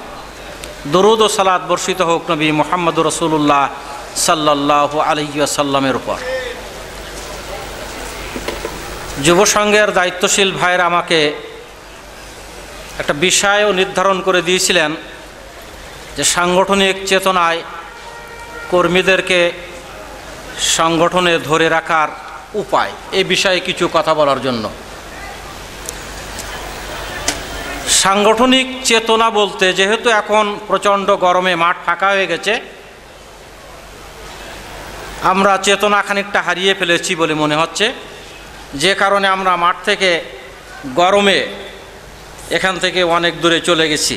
দরুদ ও সালাত বর্ষিত হোক নবী মুহাম্মদুর রাসূলুল্লাহ সাল্লাল্লাহু আলাইহি ওয়াসাল্লামের উপর। যুব সংঘের দায়িত্বশীল ভাইয়েরা আমাকে একটা বিষয়ও নির্ধারণ করে দিয়েছিলেন যে সাংগঠনিক চেতনায় কর্মীদেরকে সংগঠনে ধরে রাখার উপায়, এই বিষয়ে কিছু কথা বলার জন্য। সাংগঠনিক চেতনা বলতে, যেহেতু এখন প্রচণ্ড গরমে মাঠ ফাঁকা হয়ে গেছে, আমরা চেতনা খানিকটা হারিয়ে ফেলেছি বলে মনে হচ্ছে, যে কারণে আমরা মাঠ থেকে গরমে এখান থেকে অনেক দূরে চলে গেছি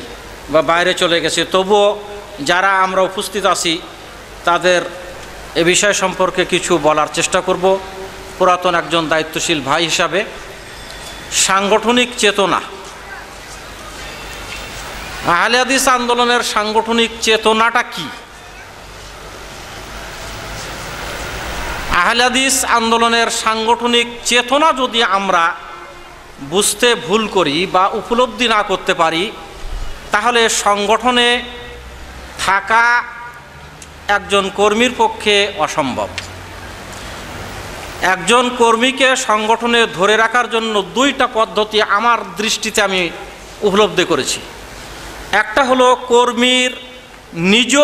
বা বাইরে চলে গেছি। তবুও যারা আমরা উপস্থিত আছি তাদের এ বিষয় সম্পর্কে কিছু বলার চেষ্টা করব পুরাতন একজন দায়িত্বশীল ভাই হিসাবে। সাংগঠনিক চেতনা, আহলে হাদিস আন্দোলনের সাংগঠনিক চেতনাটা কি? আহলে হাদিস আন্দোলনের সাংগঠনিক চেতনা যদি আমরা বুঝতে ভুল করি বা উপলব্ধি না করতে পারি, তাহলে সংগঠনে থাকা একজন কর্মীর পক্ষে অসম্ভব। একজন কর্মীকে সংগঠনে ধরে রাখার জন্য দুইটা পদ্ধতি আমার দৃষ্টিতে আমি উপলব্ধি করেছি। একটা হলো কর্মীর নিজ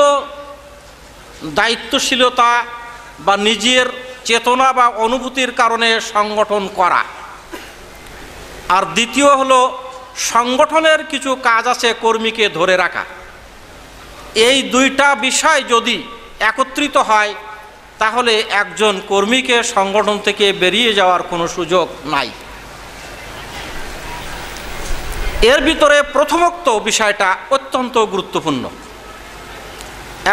দায়িত্বশীলতা বা নিজের চেতনা বা অনুভূতির কারণে সংগঠন করা, আর দ্বিতীয় হলো সংগঠনের কিছু কাজ আছে কর্মীকে ধরে রাখা। এই দুইটা বিষয় যদি একত্রিত হয় তাহলে একজন কর্মীকে সংগঠন থেকে বেরিয়ে যাওয়ার কোনো সুযোগ নাই। এর ভিতরে প্রথমোক্ত বিষয়টা অত্যন্ত গুরুত্বপূর্ণ।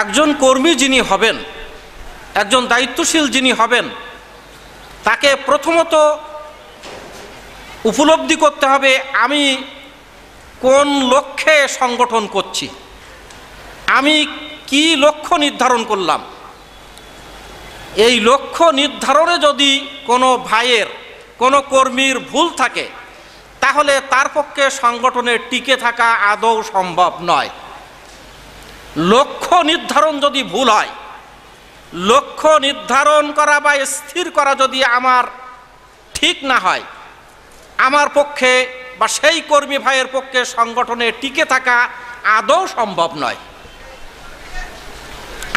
একজন কর্মী যিনি হবেন, একজন দায়িত্বশীল যিনি হবেন, তাকে প্রথমত উপলব্ধি করতে হবে আমি কোন লক্ষ্যে সংগঠন করছি, আমি কি লক্ষ্য নির্ধারণ করলাম। এই লক্ষ্য নির্ধারণে যদি কোনো ভাইয়ের, কোনো কর্মীর ভুল থাকে, তাহলে তার পক্ষে সংগঠনে টিকে থাকা আদৌ সম্ভব নয়। লক্ষ্য নির্ধারণ যদি ভুল হয়, লক্ষ্য নির্ধারণ করা বা স্থির করা যদি আমার ঠিক না হয়, আমার পক্ষে বা সেই কর্মী ভাইয়ের পক্ষে সংগঠনে টিকে থাকা আদৌ সম্ভব নয়।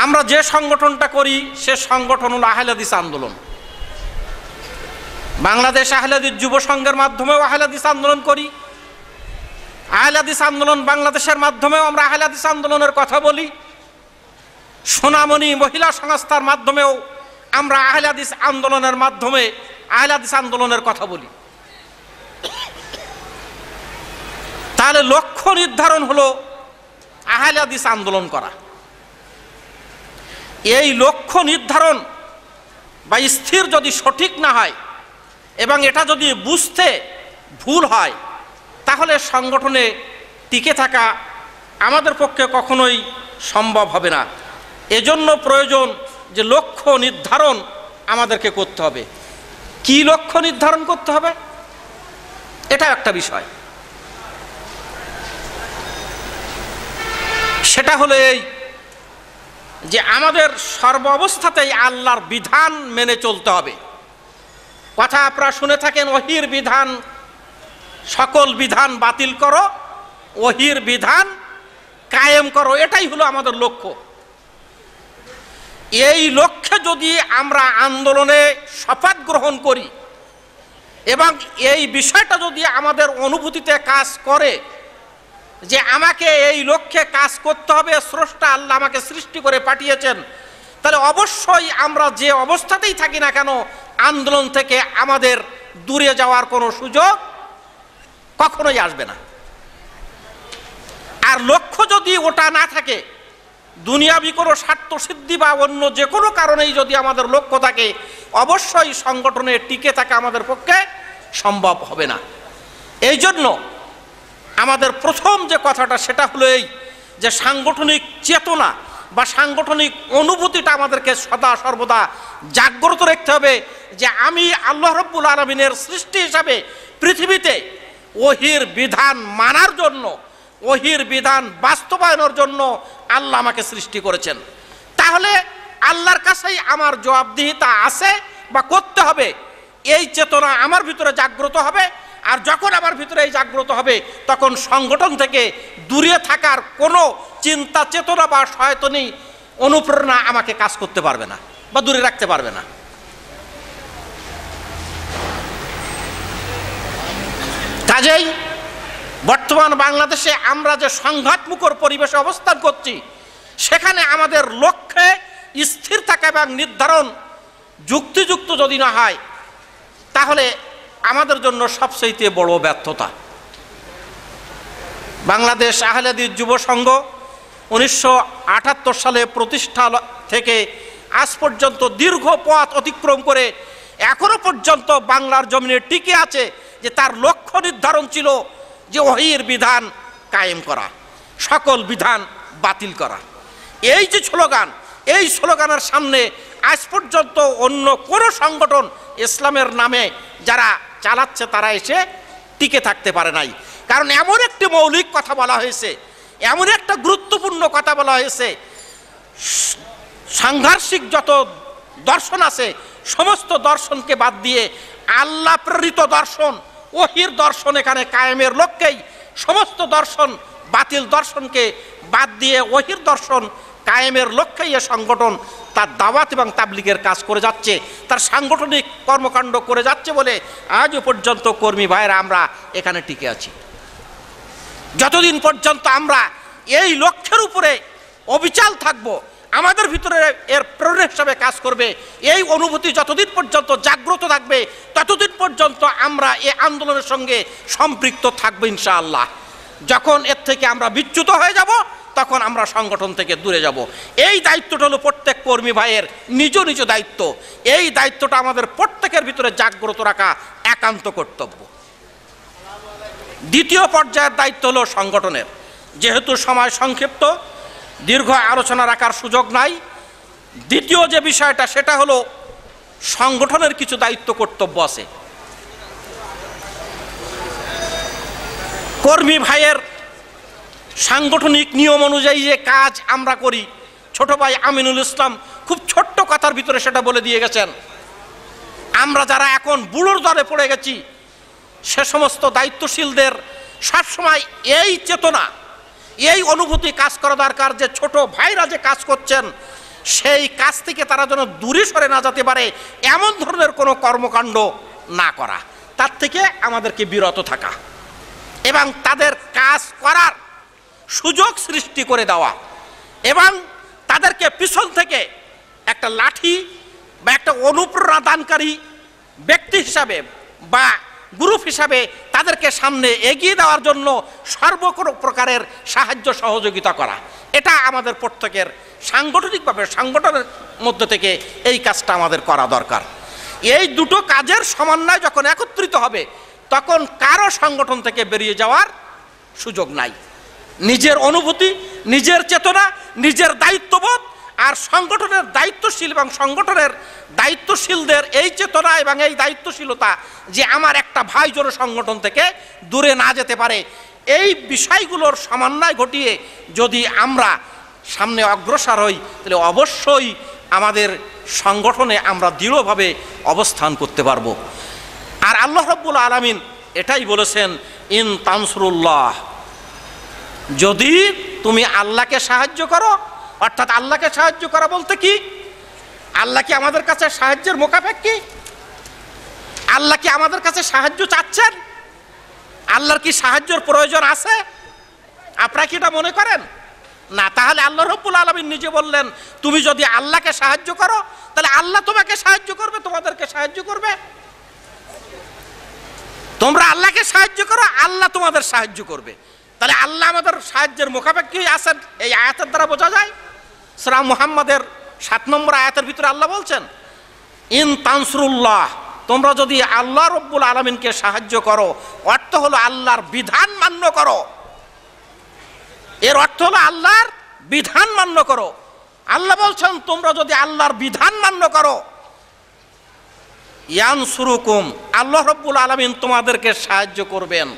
আমরা যে সংগঠনটা করি সে সংগঠন হলো আহলে হাদিস আন্দোলন। বাংলাদেশ আহলে হাদিস যুব সংঘের মাধ্যমেও আহলে হাদিস আন্দোলন করি। আহলে হাদিস আন্দোলন বাংলাদেশের মাধ্যমেও আমরা আহলে হাদিস আন্দোলনের কথা বলি। সোনামণি মহিলা সংস্থার মাধ্যমেও আমরা আহলে হাদিস আন্দোলনের মাধ্যমে আহলে হাদিস আন্দোলনের কথা বলি। তাহলে লক্ষ্য নির্ধারণ হলো আহলে হাদিস আন্দোলন করা। এই লক্ষ্য নির্ধারণ বা স্থির যদি সঠিক না হয় এবং এটা যদি বুঝতে ভুল হয়, তাহলে সংগঠনে টিকে থাকা আমাদের পক্ষে কখনোই সম্ভব হবে না। এজন্য প্রয়োজন যে লক্ষ্য নির্ধারণ আমাদেরকে করতে হবে। কি লক্ষ্য নির্ধারণ করতে হবে, এটা একটা বিষয়। সেটা হলো এই যে আমাদের সর্ব অবস্থাতেই আল্লাহর বিধান মেনে চলতে হবে। কথা আপনারা শুনে থাকেন, ওহির বিধান, সকল বিধান বাতিল করো, ওহির বিধান কায়েম করো। এটাই হলো আমাদের লক্ষ্য। এই লক্ষ্যে যদি আমরা আন্দোলনে শপথ গ্রহণ করি এবং এই বিষয়টা যদি আমাদের অনুভূতিতে কাজ করে যে আমাকে এই লক্ষ্যে কাজ করতে হবে, স্রষ্টা আল্লাহ আমাকে সৃষ্টি করে পাঠিয়েছেন, তাহলে অবশ্যই আমরা যে অবস্থাতেই থাকি না কেন আন্দোলন থেকে আমাদের দূরে যাওয়ার কোনো সুযোগ কখনোই আসবে না। আর লক্ষ্য যদি ওটা না থাকে, দুনিয়াবি কোনো স্বার্থ সিদ্ধি বা অন্য যে কোনো কারণেই যদি আমাদের লক্ষ্য থাকে, অবশ্যই সংগঠনে টিকে থাকা আমাদের পক্ষে সম্ভব হবে না। এই জন্য আমাদের প্রথম যে কথাটা সেটা হলো এই যে সাংগঠনিক চেতনা বা সাংগঠনিক অনুভূতিটা আমাদেরকে সদা সর্বদা জাগ্রত রাখতে হবে যে আমি আল্লাহ রাব্বুল আলামিনের সৃষ্টি হিসাবে পৃথিবীতে ওহির বিধান মানার জন্য, ওহির বিধান বাস্তবায়নের জন্য আল্লাহ আমাকে সৃষ্টি করেছেন। তাহলে আল্লাহর কাছেই আমার জবাবদিহিতা আছে বা করতে হবে, এই চেতনা আমার ভিতরে জাগ্রত হবে। আর যখন আমার ভিতরে এই জাগ্রত হবে, তখন সংগঠন থেকে দূরে থাকার কোনো চিন্তা চেতনা বা শয়তানি অনুপ্রেরণা আমাকে কাজ করতে পারবে না বা দূরে রাখতে পারবে না। কাজেই বর্তমান বাংলাদেশে আমরা যে সংঘাতমুখর পরিবেশে অবস্থান করছি, সেখানে আমাদের লক্ষ্যে স্থির থাকা এবং নির্ধারণ যুক্তিযুক্ত যদি না হয়, তাহলে আমাদের জন্য সবচেয়ে বড় ব্যর্থতা। বাংলাদেশ আহলে হাদিস যুব সংঘ 1978 সালে প্রতিষ্ঠা থেকে আজ পর্যন্ত দীর্ঘ পথ অতিক্রম করে এখনো পর্যন্ত বাংলার জমিনে টিকে আছে যে তার লক্ষ্য নির্ধারণ ছিল যে ওহির বিধান কায়েম করা, সকল বিধান বাতিল করা। এই যে স্লোগান, এই স্লোগানের সামনে আজ পর্যন্ত অন্য কোনো সংগঠন ইসলামের নামে যারা চালাচ্ছে তারা এসে টিকে থাকতে পারে নাই। কারণ এমন একটি মৌলিক কথা বলা হয়েছে, এমন একটা গুরুত্বপূর্ণ কথা বলা হয়েছে, সাংঘর্ষিক যত দর্শন আছে সমস্ত দর্শনকে বাদ দিয়ে আল্লাহ প্রেরিত দর্শন, ওহির দর্শন এখানে কায়েমের লক্ষ্যেই সমস্ত দর্শন, বাতিল দর্শনকে বাদ দিয়ে ওহির দর্শন কায়েমের লক্ষ্যেই এ সংগঠন তার দাওয়াত এবং তাবলীগের কাজ করে যাচ্ছে, তার সাংগঠনিক কর্মকাণ্ড করে যাচ্ছে বলে আজও পর্যন্ত কর্মী ভাইরা আমরা এখানে টিকে আছি। যতদিন পর্যন্ত আমরা এই লক্ষ্যের উপরে অবিচল থাকব, আমাদের ভিতরে এর প্রেরণা হিসাবে কাজ করবে, এই অনুভূতি যতদিন পর্যন্ত জাগ্রত থাকবে, ততদিন পর্যন্ত আমরা এই আন্দোলনের সঙ্গে সম্পৃক্ত থাকবো ইনশাআল্লাহ। যখন এর থেকে আমরা বিচ্যুত হয়ে যাব, তখন আমরা সংগঠন থেকে দূরে যাব। এই দায়িত্বটা হলো প্রত্যেক কর্মী ভাইয়ের নিজ নিজ দায়িত্ব। এই দায়িত্বটা আমাদের প্রত্যেকের ভিতরে জাগ্রত রাখা একান্ত কর্তব্য। দ্বিতীয় পর্যায়ের দায়িত্ব হলো সংগঠনের। যেহেতু সময় সংক্ষিপ্ত, দীর্ঘ আলোচনা রাখার সুযোগ নাই, দ্বিতীয় যে বিষয়টা সেটা হলো সংগঠনের কিছু দায়িত্ব কর্তব্য আছে। কর্মী ভাইয়ের সাংগঠনিক নিয়ম অনুযায়ী যে কাজ আমরা করি, ছোট ভাই আমিনুল ইসলাম খুব ছোট্ট কথার ভিতরে সেটা বলে দিয়ে গেছেন। আমরা যারা এখন বুড়োর দরে পড়ে গেছি, সে সমস্ত দায়িত্বশীলদের সবসময় এই চেতনা, এই অনুভূতি কাজ করা দরকার যে ছোট ভাইরা যে কাজ করছেন সেই কাজ থেকে তারা যেন দূরে সরে না যেতে পারে, এমন ধরনের কোনো কর্মকাণ্ড না করা, তার থেকে আমাদেরকে বিরত থাকা এবং তাদের কাজ করার সুযোগ সৃষ্টি করে দেওয়া এবং তাদেরকে পিছন থেকে একটা লাঠি বা একটা অনুপ্রেরণা দানকারী ব্যক্তি হিসাবে বা গ্রুপ হিসাবে তাদেরকে সামনে এগিয়ে দেওয়ার জন্য সর্বপ্রকারের সাহায্য সহযোগিতা করা, এটা আমাদের প্রত্যেকের সাংগঠনিকভাবে সংগঠনের মধ্য থেকে এই কাজটা আমাদের করা দরকার। এই দুটো কাজের সমন্বয় যখন একত্রিত হবে তখন কারো সংগঠন থেকে বেরিয়ে যাওয়ার সুযোগ নাই। নিজের অনুভূতি, নিজের চেতনা, নিজের দায়িত্ববোধ আর সংগঠনের দায়িত্বশীল এবং সংগঠনের দায়িত্বশীলদের এই চেতনা এবং এই দায়িত্বশীলতা যে আমার একটা ভাই যেন সংগঠন থেকে দূরে না যেতে পারে, এই বিষয়গুলোর সমন্বয় ঘটিয়ে যদি আমরা সামনে অগ্রসর হই তাহলে অবশ্যই আমাদের সংগঠনে আমরা দৃঢ়ভাবে অবস্থান করতে পারব। আর আল্লাহ রাব্বুল আলামিন এটাই বলেছেন, ইন তানসুরুল্লাহ, যদি তুমি আল্লাহকে সাহায্য করো, অর্থাৎ আল্লাহকে সাহায্য করা বলতে কি, আল্লাহ কি আমাদের কাছে সাহায্যের মোকাপেক্ষী? আল্লাহ কি আমাদের কাছে সাহায্য চাচ্ছেন? আল্লাহর কি সাহায্যের প্রয়োজন আছে? আপনারা কি এটা মনে করেন? না। তাহলে আল্লাহ রাব্বুল আলামিন নিজে বললেন, তুমি যদি আল্লাহকে সাহায্য করো তাহলে আল্লাহ তোমাকে সাহায্য করবে, তোমাদেরকে সাহায্য করবে। তোমরা আল্লাহকে সাহায্য করো, আল্লাহ তোমাদের সাহায্য করবে। তাহলে আল্লাহ আমাদের সাহায্যের মুখাপেক্ষী আছেন, এই আয়াতের দ্বারা বোঝা যায়। সূরা মুহাম্মাদের 7 নম্বর আয়াতের ভিতরে আল্লাহ বলছেন, ইন তানসুরুল্লাহ, তোমরা যদি আল্লাহ রাব্বুল আলামিনকে সাহায্য করো, অর্থ হলো আল্লাহর বিধান মান্য করো। এর অর্থ হলো আল্লাহর বিধান মান্য করো। আল্লাহ বলছেন তোমরা যদি আল্লাহর বিধান মান্য করো, ইয়ানসুরুকুম, আল্লাহ রাব্বুল আলামিন তোমাদেরকে সাহায্য করবেন।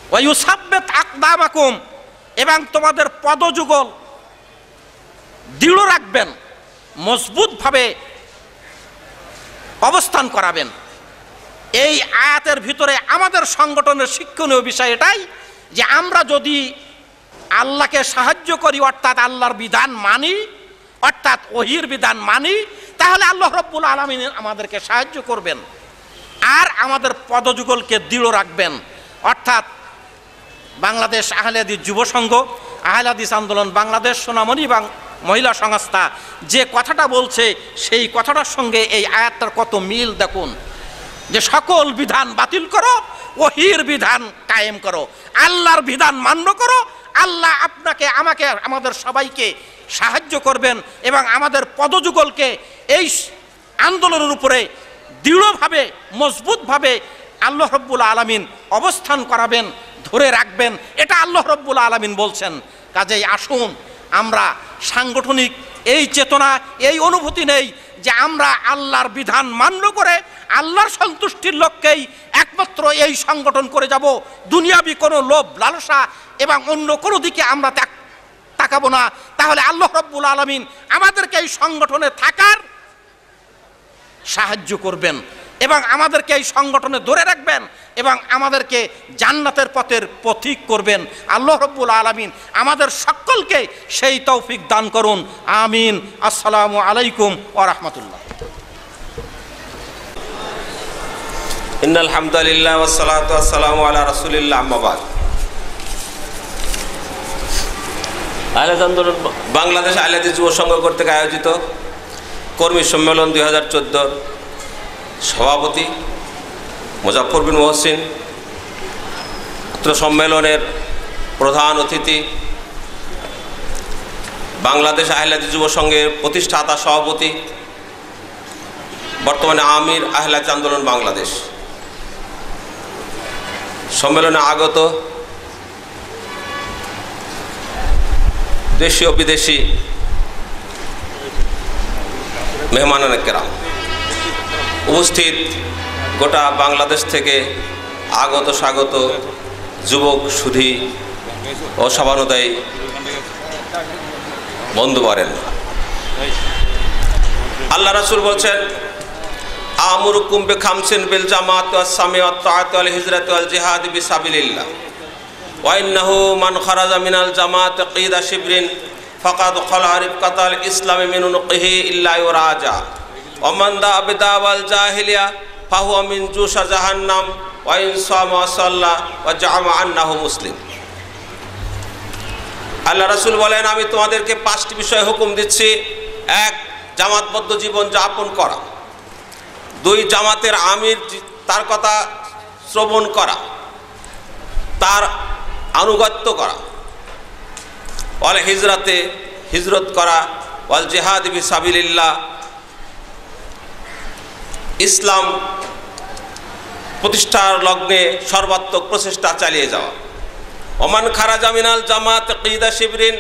ওয়া ইউসাব্বিত আকদামাকুম, এবং তোমাদের পদযুগল দৃঢ় রাখবেন, মজবুতভাবে অবস্থান করাবেন। এই আয়াতের ভিতরে আমাদের সংগঠনের শিক্ষণীয় বিষয় এটাই যে আমরা যদি আল্লাহকে সাহায্য করি, অর্থাৎ আল্লাহর বিধান মানি, অর্থাৎ ওহীর বিধান মানি, তাহলে আল্লাহ রাব্বুল আলামিন আমাদেরকে সাহায্য করবেন আর আমাদের পদযুগলকে দৃঢ় রাখবেন। অর্থাৎ বাংলাদেশ আহলে হাদিস যুব সংঘ, আহলে হাদিস আন্দোলন বাংলাদেশ, সোনামণি মহিলা সংস্থা যে কথাটা বলছে সেই কথাটার সঙ্গে এই আয়াতটার কত মিল দেখুন, যে সকল বিধান বাতিল করো, ওহীর বিধান কায়েম করো, আল্লাহর বিধান মান্য করো, আল্লাহ আপনাকে, আমাকে, আমাদের সবাইকে সাহায্য করবেন এবং আমাদের পদযুগলকে এই আন্দোলনের উপরে দৃঢ়ভাবে, মজবুতভাবে আল্লাহ রাব্বুল আলামিন অবস্থান করাবেন, ধরে রাখবেন, এটা আল্লাহ রাব্বুল আলামিন বলছেন। কাজেই আসুন আমরা সাংগঠনিক এই চেতনা, এই অনুভূতি নেই যে আমরা আল্লাহর বিধান মান্য করে আল্লাহর সন্তুষ্টির লক্ষ্যেই একমাত্র এই সংগঠন করে যাব, দুনিয়াবি কোনো লোভ লালসা এবং অন্য কোনো দিকে আমরা তাকাবো না। তাহলে আল্লাহ রাব্বুল আলামিন আমাদেরকে এই সংগঠনে থাকার সাহায্য করবেন এবং আমাদেরকে এই সংগঠনে ধরে রাখবেন এবং আমাদেরকে জান্নাতের পথের পথিক করবেন। আল্লাহ রাব্বুল আলামিন আমাদের সকলকে সেই তৌফিক দান করুন, আমিন। আসসালামু আলাইকুম ওয়া রাহমাতুল্লাহ। ইন্নাল হামদুলিল্লাহ ওয়াস সালাতু ওয়াস সালামু আলা রাসূলিল্লাহ, আম্মা বাদ। আহলে হাদিস আন্দোলন বাংলাদেশ আহলে হাদিস যুব সংঘ কর্তৃক আয়োজিত কর্মী সম্মেলন 2014 সভাপতি মুজাফফর বিন মহসিন, সম্মেলনের প্রধান অতিথি বাংলাদেশ আহলে হাদিস যুব সংঘের প্রতিষ্ঠাতা সভাপতি, বর্তমানে আমির আহলে হাদিস আন্দোলন বাংলাদেশ, সম্মেলনে আগত দেশীয় বিদেশি মেহমানান কেরাম, উপস্থিত গোটা বাংলাদেশ থেকে আগত স্বাগত যুবক সুধী ও সভানুদায়ী বন্ধুবরেন, আল্লাহ রাসূল বলছেন, আমুরুকুম বিখামসিন বিল জামাত ওয়াস সামি ওয়াত তাআত ওয়াল হিজরাত ওয়াল জিহাদ বিসাবিলিল্লাহ ওয়া ইন্নাহু মান খারাজা মিনাল জামাত কিদা শিবরিন ফাকাদ খালা রিফকাতাল ইসলামি মিন উনকিহি ইল্লা ইউরাজা ওয়া মান দা বিদাওয়াল জাহিলিয়া ফাহুয়া মিন জুসা জাহান্নাম ওয়া ইন সামা ওয়া সাল্লা ওয়া জামা আন্নাহু মুসলিম। আল্লাহ রাসূল বলেন, আমি তোমাদেরকে 5টি বিষয়ে হুকুম দিচ্ছি। 1, জামাতবদ্ধ জীবন যাপন করা। 2, জামাতের আমির তার কথা শ্রবণ করা, তার আনুগত্য করা। ওয়াল হিজরাতে হিজরত করা, ওয়াল জিহাদ ফি সাবিলিল্লাহ ইসলাম প্রতিষ্ঠার লগ্নে সর্বাত্মক প্রচেষ্টা চালিয়ে যাওয়া। ওমান খারাজা মিনাল জামাত কিদা শিবরিন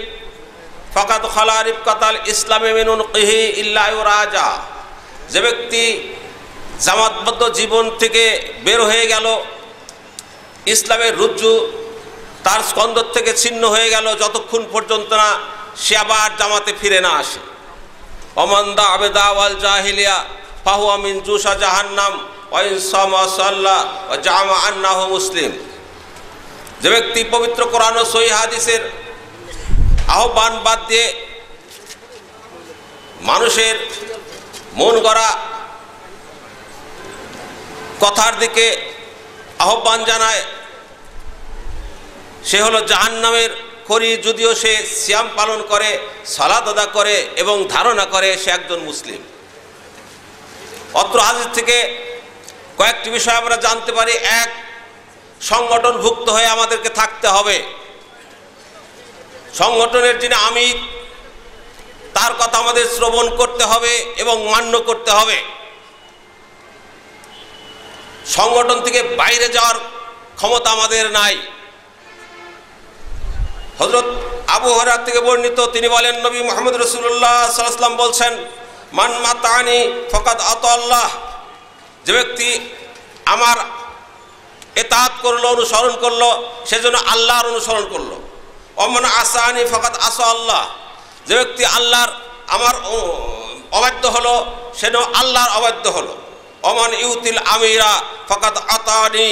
ফাকাদ খালা রিফকাতাল ইসলামে মিনুন কিহি ইল্লা ইউরাজা। যে ব্যক্তি জামাতবদ্ধ জীবন থেকে বের হয়ে গেল, ইসলামের রজ্জু তার স্কন্ধ থেকে ছিন্ন হয়ে গেল যতক্ষণ পর্যন্ত না সে আবার জামাতে ফিরে না আসে। ওমান দা আবেদা ওয়াল জাহিলিয়া ফাহুয়া মিন জুসা জাহান্নাম ওয়া ইন সামা সাল্লা ওয়া জামা আন্নাহু মুসলিম। যে ব্যক্তি পবিত্র কোরআন ও সহিহ হাদিসের আহ্বান বাদ দিয়ে মানুষের মন গড়া কথার দিকে আহ্বান জানায়, সে হলো জাহান্নামের খড়ি। যদিও সে সিয়াম পালন করে, সালাত আদা করে এবং ধারণা করে সে একজন মুসলিম। অত্র হাদিস থেকে কয়েকটি বিষয় আমরা জানতে পারি। 1, সংগঠনভুক্ত হয়ে আমাদেরকে থাকতে হবে। সংগঠনের যিনি আমির তার কথা আমাদের শ্রবণ করতে হবে এবং মান্য করতে হবে। সংগঠন থেকে বাইরে যাওয়ার ক্ষমতা আমাদের নাই। হযরত আবু হুরায়রা থেকে বর্ণিত, তিনি বলেন, নবী মুহাম্মদ রাসূলুল্লাহ সাল্লাল্লাহু আলাইহি ওয়াসাল্লাম বলছেন, মান মাতানি ফাকাদ আতাল্লাহ। যে ব্যক্তি আমার ইতাআত করলো, অনুসরণ করলো, সেজন্য আল্লাহর অনুসরণ করলো। ওমান আসানি ফাকাদ আসা আল্লাহ। যে ব্যক্তি আল্লাহর আমার অবাধ্য হলো, সেজন্য আল্লাহর অবাধ্য হলো। ওমান ইউতিল আমিরা ফাকাদ আতানি।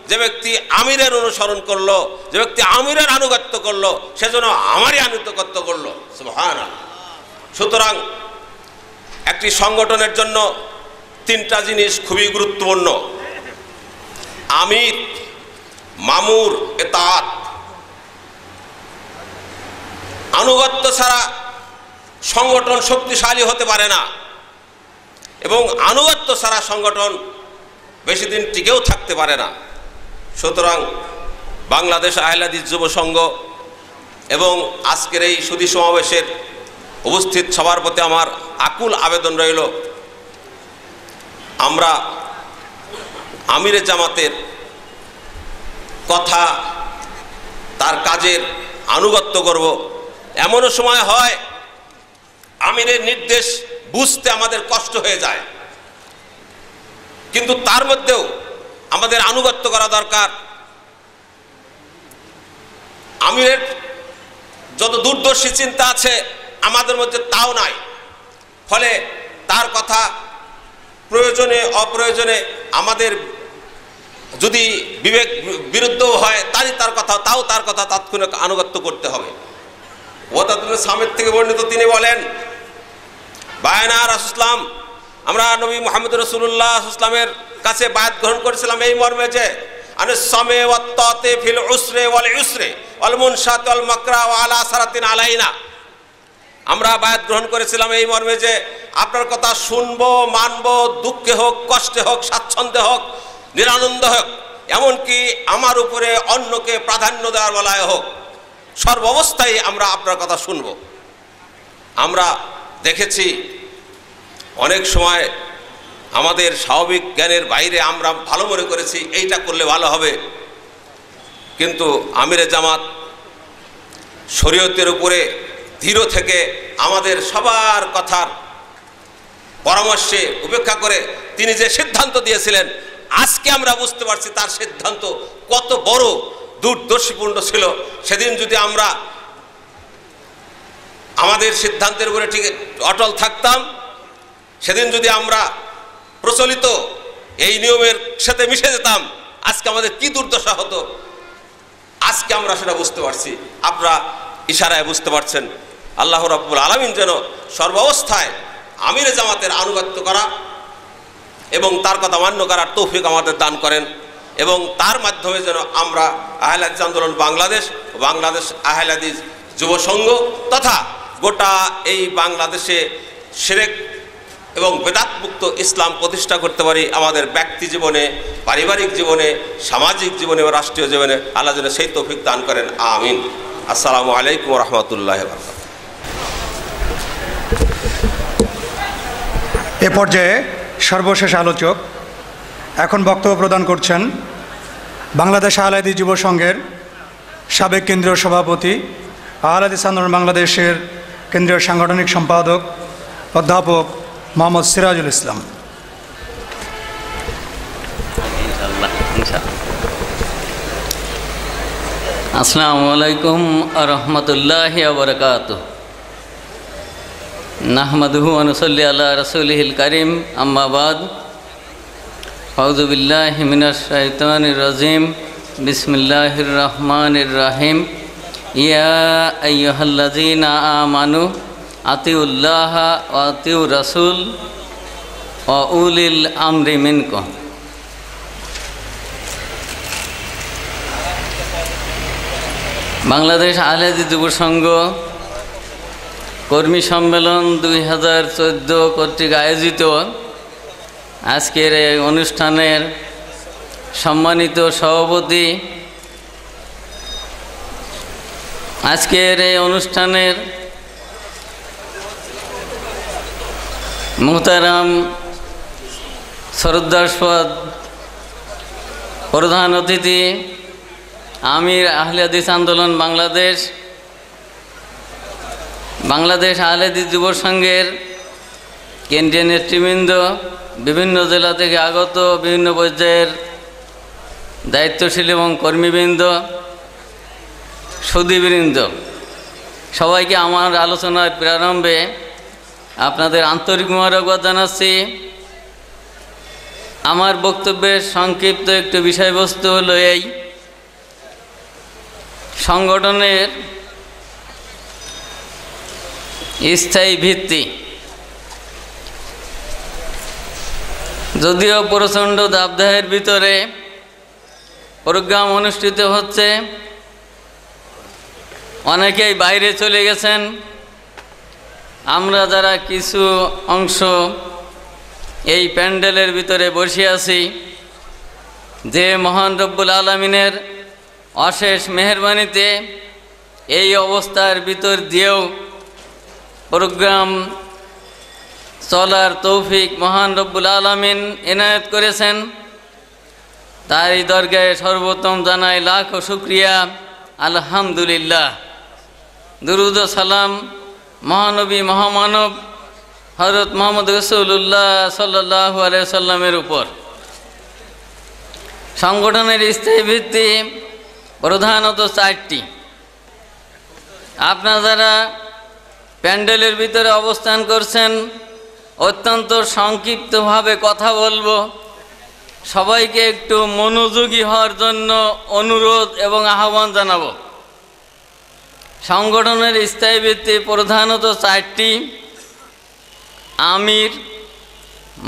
যে ব্যক্তি আমিরের অনুসরণ করলো, যে ব্যক্তি আমিরের আনুগত্য করলো, সেজন্য আমারই আনুগত্য করলো। সুবহানাল্লাহ। সুতরাং একটি সংগঠনের জন্য 3টা জিনিস খুবই গুরুত্বপূর্ণ: আমির, মামুর, ইতাআত। আনুগত্য ছাড়া সংগঠন শক্তিশালী হতে পারে না, এবং আনুগত্য ছাড়া সংগঠন বেশি দিন টিকেও থাকতে পারে না। সুতরাং বাংলাদেশ আহলে হাদিস যুব সংঘ এবং আজকের এই সুধী সমাবেশের উপস্থিত সবার প্রতি আমার আকুল আবেদন রইল, আমরা আমিরে জামাতের কথা, তার কাজের আনুগত্য করব। এমনও সময় হয় আমিরের নির্দেশ বুঝতে আমাদের কষ্ট হয়ে যায়, কিন্তু তার মধ্যেও আমাদের আনুগত্য করা দরকার। আমিরের যত দূরদর্শী চিন্তা আছে আমাদের মধ্যে তাও নাই। ফলে তার কথা প্রয়োজনে অপ্রয়োজনে আমাদের যদি বিবেক বিরুদ্ধও হয় তার কথা তাৎক্ষণিক আনুগত্য করতে হবে। ওয়াদাতুল সামিত থেকে বর্ণিত, তিনি বলেন, বায়ানা রাসূলুল্লাহ, আমরা নবী মুহাম্মদ রাসূলুল্লাহ ইসলামের কাছে বায়াত গ্রহণ করেছিলাম এই মর্মে যে আনিস সামে ওয়াত তাতে ফিল উসরে ওয়াল ইউসরে ওয়াল মুনশাত ওয়াল মাকরা ওয়া আলা সারাতিন আলাইনা। আমরা বায়াত গ্রহণ করেছিলাম এই মর্মে যে আপনার কথা শুনবো, মানবো, দুঃখে হোক, কষ্টে হোক, স্বাচ্ছন্দ্যে হোক, নিরানন্দ হোক, এমনকি আমার উপরে অন্যকে প্রাধান্য দেওয়ার বেলায় হোক, সর্বাবস্থায় আমরা আপনার কথা শুনব। আমরা দেখেছি অনেক সময় আমাদের স্বাভাবিক জ্ঞানের বাইরে আমরা ভালো মনে করেছি এইটা করলে ভালো হবে, কিন্তু আমিরে জামাত শরীয়তের উপরে দৃঢ় থেকে আমাদের সবার কথার পরামর্শে উপেক্ষা করে তিনি যে সিদ্ধান্ত দিয়েছিলেন, আজকে আমরা বুঝতে পারছি তার সিদ্ধান্ত কত বড় দূরদর্শীপূর্ণ ছিল। সেদিন যদি আমরা আমাদের সিদ্ধান্তের উপরে ঠিক অটল থাকতাম, সেদিন যদি আমরা প্রচলিত এই নিয়মের সাথে মিশে যেতাম, আজকে আমাদের কি দুর্দশা হতো আজকে আমরা সেটা বুঝতে পারছি। আপনারা ইশারায় বুঝতে পারছেন। আল্লাহ রাব্বুল আলামিন যেন সর্বাবস্থায় আমিরে জামাতের আনুগত্য করা এবং তার কথা মান্য করার তৌফিক আমাদের দান করেন, এবং তার মাধ্যমে যেন আমরা আহলে হাদিস আন্দোলন বাংলাদেশ আহলে হাদিস যুব সংঘ তথা গোটা এই বাংলাদেশে শিরক এবং বেদাত মুক্ত ইসলাম প্রতিষ্ঠা করতে পারি। আমাদের ব্যক্তি জীবনে, পারিবারিক জীবনে, সামাজিক জীবনে ও রাষ্ট্রীয় জীবনে আল্লাহ যেন সেই তৌফিক দান করেন, আমিন। আসসালামু আলাইকুম রহমতুল্লাহ। এ পর্যায়ে সর্বশেষ আলোচক এখন বক্তব্য প্রদান করছেন বাংলাদেশ আহলে হাদিস যুব সংঘের সাবেক কেন্দ্রীয় সভাপতি, আহলে হাদিস আন্দোলন বাংলাদেশের কেন্দ্রীয় সাংগঠনিক সম্পাদক অধ্যাপক মোহাম্মদ সিরাজুল ইসলাম। আসসালামু আলাইকুম ওয়া রাহমাতুল্লাহি ওয়া বারাকাতুহু। নাহমাদুহু ওয়া নুসাল্লি আলা রাসূলিহিল কারীম, আম্মা বাদ। আউযু বিল্লাহি মিনাশ শাইতানির রাজীম। বিসমিল্লাহির রহমানির রহিম। ইয়া আইয়ুহাল্লাযীনা আমানু আতিউল্লাহা ওয়া আতিউর রাসূল ওয়া উলিল আমরি মিনকুম। বাংলাদেশ আহলে হাদিস যুব সংঘ কর্মী সম্মেলন 2014 কর্তৃক আয়োজিত আজকের এই অনুষ্ঠানের সম্মানিত সভাপতি, আজকের এই অনুষ্ঠানের মুহতারাম শ্রদ্ধাস্পদ প্রধান অতিথি আমির আহলে হাদিস আন্দোলন বাংলাদেশ আহলে হাদিস যুব সংঘের কেন্দ্রীয় নেতৃবৃন্দ, বিভিন্ন জেলা থেকে আগত বিভিন্ন পর্যায়ের দায়িত্বশীল এবং কর্মীবৃন্দ, সুধীবৃন্দ, সবাইকে আমার আলোচনার প্রারম্ভে আপনাদের আন্তরিক মোবারকবাদ জানাচ্ছি। আমার বক্তব্যের সংক্ষিপ্ত একটু বিষয়বস্তু হলো এই: সংগঠনের স্থায়ী ভিত্তি। যদিও প্রচণ্ড দাবদাহের ভিতরে প্রোগ্রাম অনুষ্ঠিত হচ্ছে, অনেকেই বাইরে চলে গেছেন, আমরা যারা কিছু অংশ এই প্যান্ডেলের ভিতরে বসে আছি, যে মহান রব্বুল আলামিনের অশেষ মেহেরবানিতে এই অবস্থার ভিতর দিয়েও প্রোগ্রাম চলার তৌফিক মহান রব্বুল আলামিন এনায়েত করেছেন, তারই দরগাহে সর্বোত্তম জানাই লাখো শুকরিয়া, আলহামদুলিল্লাহ। দুরুদ ও সালাম মহানবী মহামানব হযরত মুহাম্মদ রাসূলুল্লাহ সাল্লাল্লাহু আলাইহি সাল্লামের উপর। সংগঠনের স্থায়ী ভিত্তি প্রধানত 4টি। আপনারা যারা প্যান্ডেলের ভিতরে অবস্থান করছেন, অত্যন্ত সংক্ষিপ্তভাবে কথা বলবো, সবাইকে একটু মনোযোগী হওয়ার জন্য অনুরোধ এবং আহ্বান জানাবো। সংগঠনের স্থায়ী ভিত্তি প্রধানত 4টি: আমির,